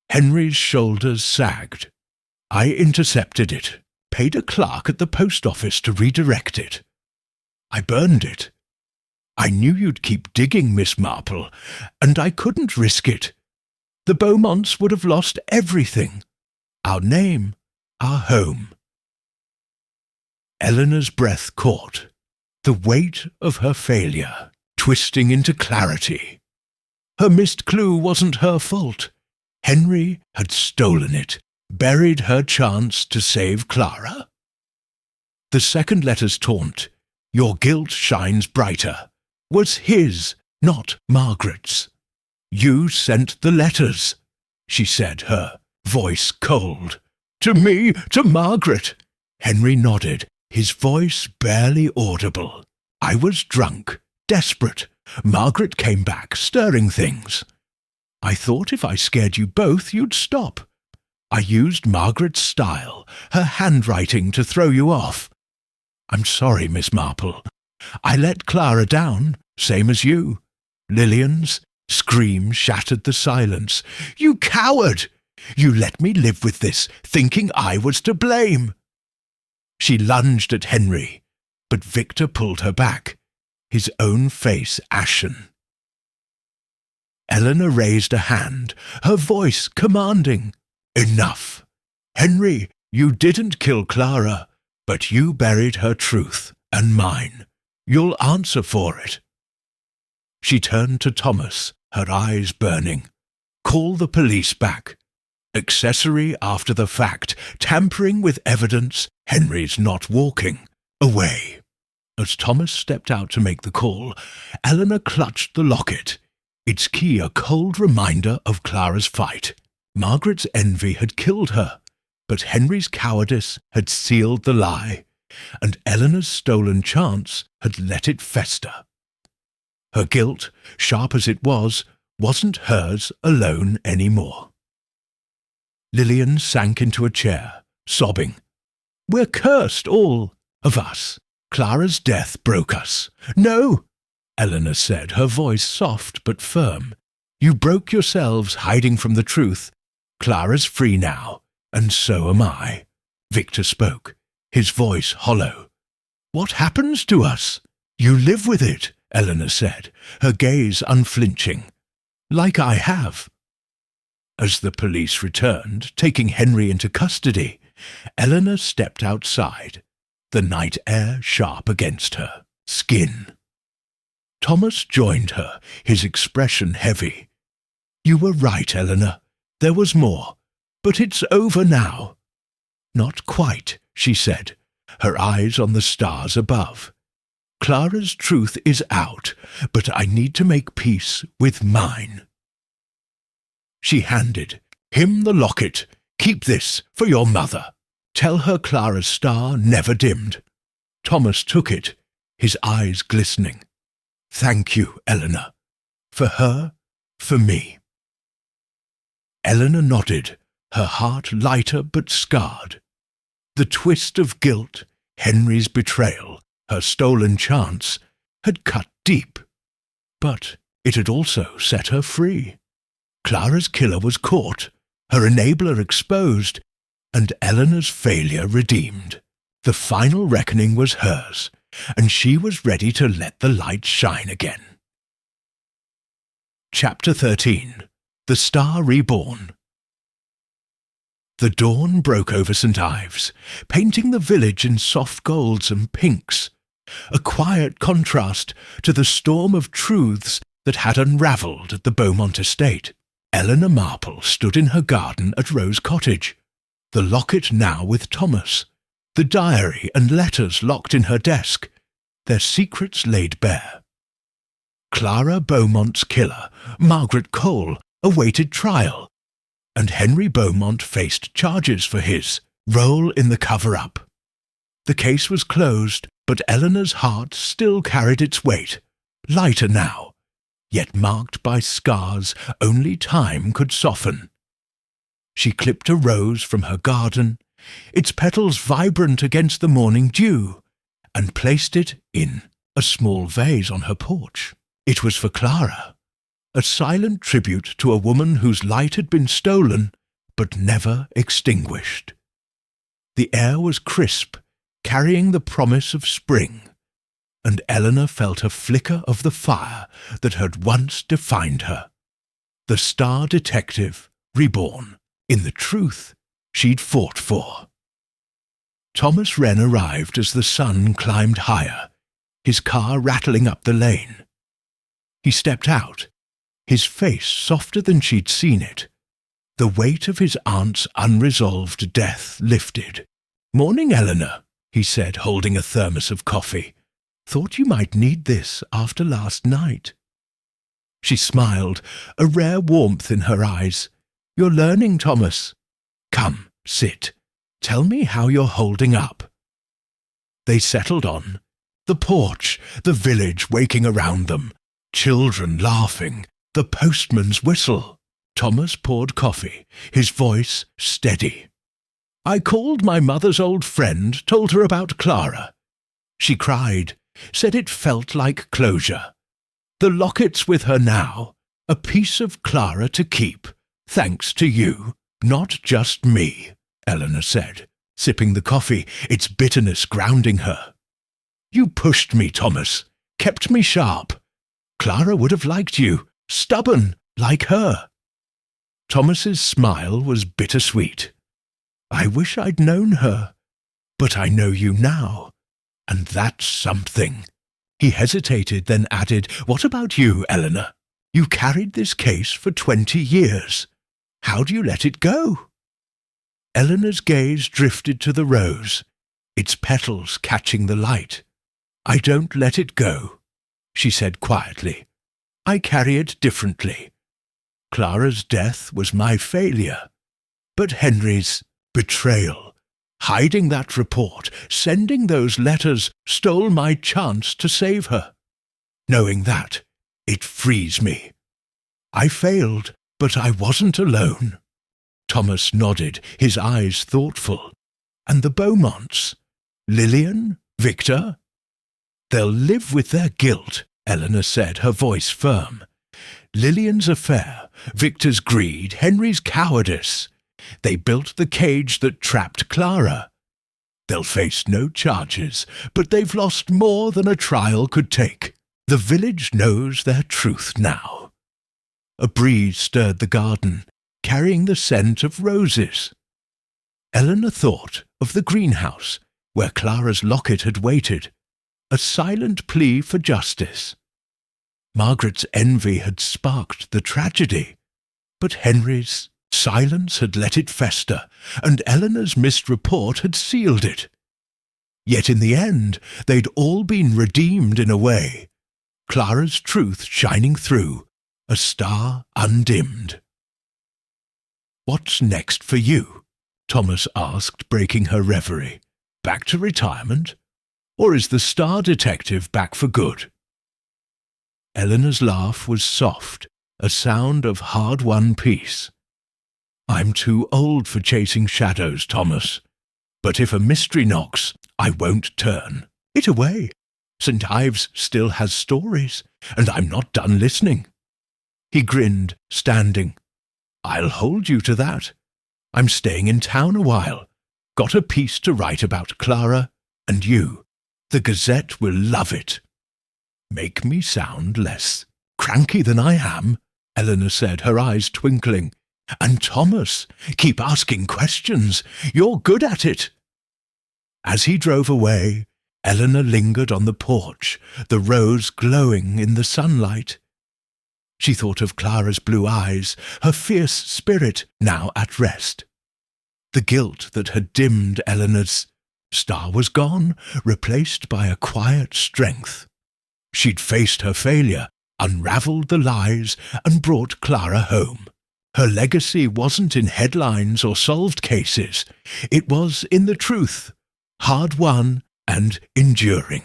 Speaker 1: Henry's shoulders sagged. I intercepted it, paid a clerk at the post office to redirect it. I burned it. I knew you'd keep digging, Miss Marple, and I couldn't risk it. The Beaumonts would have lost everything. Our name, our home. Eleanor's breath caught. The weight of her failure, twisting into clarity. Her missed clue wasn't her fault. Henry had stolen it, buried her chance to save Clara. The second letter's taunt, your guilt shines brighter, was his, not Margaret's. You sent the letters, she said, her voice cold. To me, to Margaret. Henry nodded, his voice barely audible. I was drunk, desperate. Margaret came back, stirring things. I thought if I scared you both, you'd stop. I used Margaret's style, her handwriting to throw you off. I'm sorry, Miss Marple. I let Clara down, same as you. Lillian's scream shattered the silence. You coward! You let me live with this, thinking I was to blame. She lunged at Henry, but Victor pulled her back, his own face ashen. Eleanor raised a hand, her voice commanding. Enough. Henry, you didn't kill Clara, but you buried her truth and mine. You'll answer for it. She turned to Thomas, her eyes burning. Call the police back. Accessory after the fact, tampering with evidence, Henry's not walking. Away. As Thomas stepped out to make the call, Eleanor clutched the locket, its key a cold reminder of Clara's fight. Margaret's envy had killed her, but Henry's cowardice had sealed the lie, and Eleanor's stolen chance had let it fester. Her guilt, sharp as it was, wasn't hers alone any more. Lillian sank into a chair, sobbing. We're cursed, all of us. Clara's death broke us. No, Eleanor said, her voice soft but firm. You broke yourselves hiding from the truth. Clara's free now, and so am I. Victor spoke, his voice hollow. What happens to us? You live with it, Eleanor said, her gaze unflinching. Like I have. As the police returned, taking Henry into custody, Eleanor stepped outside, the night air sharp against her skin. Thomas joined her, his expression heavy. You were right, Eleanor. There was more, but it's over now. Not quite, she said, her eyes on the stars above. Clara's truth is out, but I need to make peace with mine. She handed him the locket. Keep this for your mother. Tell her Clara's star never dimmed. Thomas took it, his eyes glistening. Thank you, Eleanor. For her, for me. Eleanor nodded, her heart lighter but scarred. The twist of guilt, Henry's betrayal, her stolen chance, had cut deep. But it had also set her free. Clara's killer was caught, her enabler exposed, and Eleanor's failure redeemed. The final reckoning was hers, and she was ready to let the light shine again. Chapter 13. The Star Reborn. The dawn broke over St. Ives, painting the village in soft golds and pinks, a quiet contrast to the storm of truths that had unravelled at the Beaumont estate. Eleanor Marple stood in her garden at Rose Cottage, the locket now with Thomas, the diary and letters locked in her desk, their secrets laid bare. Clara Beaumont's killer, Margaret Cole, awaited trial, and Henry Beaumont faced charges for his role in the cover-up. The case was closed, but Eleanor's heart still carried its weight, lighter now, yet marked by scars only time could soften. She clipped a rose from her garden, its petals vibrant against the morning dew, and placed it in a small vase on her porch. It was for Clara, a silent tribute to a woman whose light had been stolen but never extinguished. The air was crisp, carrying the promise of spring, and Eleanor felt a flicker of the fire that had once defined her. The star detective, reborn, in the truth she'd fought for. Thomas Wren arrived as the sun climbed higher, his car rattling up the lane. He stepped out, his face softer than she'd seen it. The weight of his aunt's unresolved death lifted. "Morning, Eleanor," he said, holding a thermos of coffee. "Thought you might need this after last night." She smiled, a rare warmth in her eyes. "You're learning, Thomas. Come, sit. Tell me how you're holding up." They settled on the porch, the village waking around them, children laughing, the postman's whistle. Thomas poured coffee, his voice steady. "I called my mother's old friend, told her about Clara. She cried, said it felt like closure. The locket's with her now, a piece of Clara to keep, thanks to you, not just me," Eleanor said, sipping the coffee, its bitterness grounding her. "You pushed me, Thomas, kept me sharp. Clara would have liked you, stubborn, like her." Thomas's smile was bittersweet. "I wish I'd known her, but I know you now, and that's something." He hesitated, then added, "What about you, Eleanor? You carried this case for 20 years. How do you let it go?" Eleanor's gaze drifted to the rose, its petals catching the light. "I don't let it go," she said quietly. "I carry it differently. Clara's death was my failure, but Henry's betrayal, hiding that report, sending those letters, stole my chance to save her. Knowing that, it frees me. I failed, but I wasn't alone." Thomas nodded, his eyes thoughtful. "And the Beaumonts? Lillian? Victor?" "They'll live with their guilt," Eleanor said, her voice firm. "Lillian's affair, Victor's greed, Henry's cowardice. They built the cage that trapped Clara. They'll face no charges, but they've lost more than a trial could take. The village knows their truth now." A breeze stirred the garden, carrying the scent of roses. Eleanor thought of the greenhouse, where Clara's locket had waited, a silent plea for justice. Margaret's envy had sparked the tragedy, but Henry's silence had let it fester, and Eleanor's missed report had sealed it. Yet in the end, they'd all been redeemed in a way, Clara's truth shining through, a star undimmed. "What's next for you?" Thomas asked, breaking her reverie. "Back to retirement? Or is the star detective back for good?" Eleanor's laugh was soft, a sound of hard-won peace. I'm too old for chasing shadows, Thomas. But if a mystery knocks, I won't turn. It away. St. Ives still has stories, and I'm not done listening. He grinned, standing. I'll hold you to that. I'm staying in town a while. Got a piece to write about Clara and you. The Gazette will love it. Make me sound less cranky than I am, Eleanor said, her eyes twinkling. And Thomas, keep asking questions. You're good at it. As he drove away, Eleanor lingered on the porch, the rose glowing in the sunlight. She thought of Clara's blue eyes, her fierce spirit now at rest. The guilt that had dimmed Eleanor's star was gone, replaced by a quiet strength. She'd faced her failure, unravelled the lies, and brought Clara home. Her legacy wasn't in headlines or solved cases. It was in the truth, hard-won and enduring.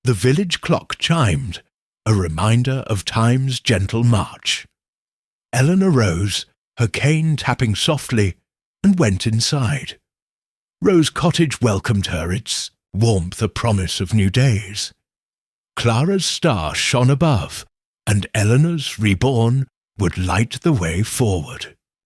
Speaker 1: The village clock chimed, a reminder of time's gentle march. Eleanor rose, her cane tapping softly, and went inside. Rose Cottage welcomed her, its warmth a promise of new days. Clara's star shone above, and Eleanor's reborn would light the way forward.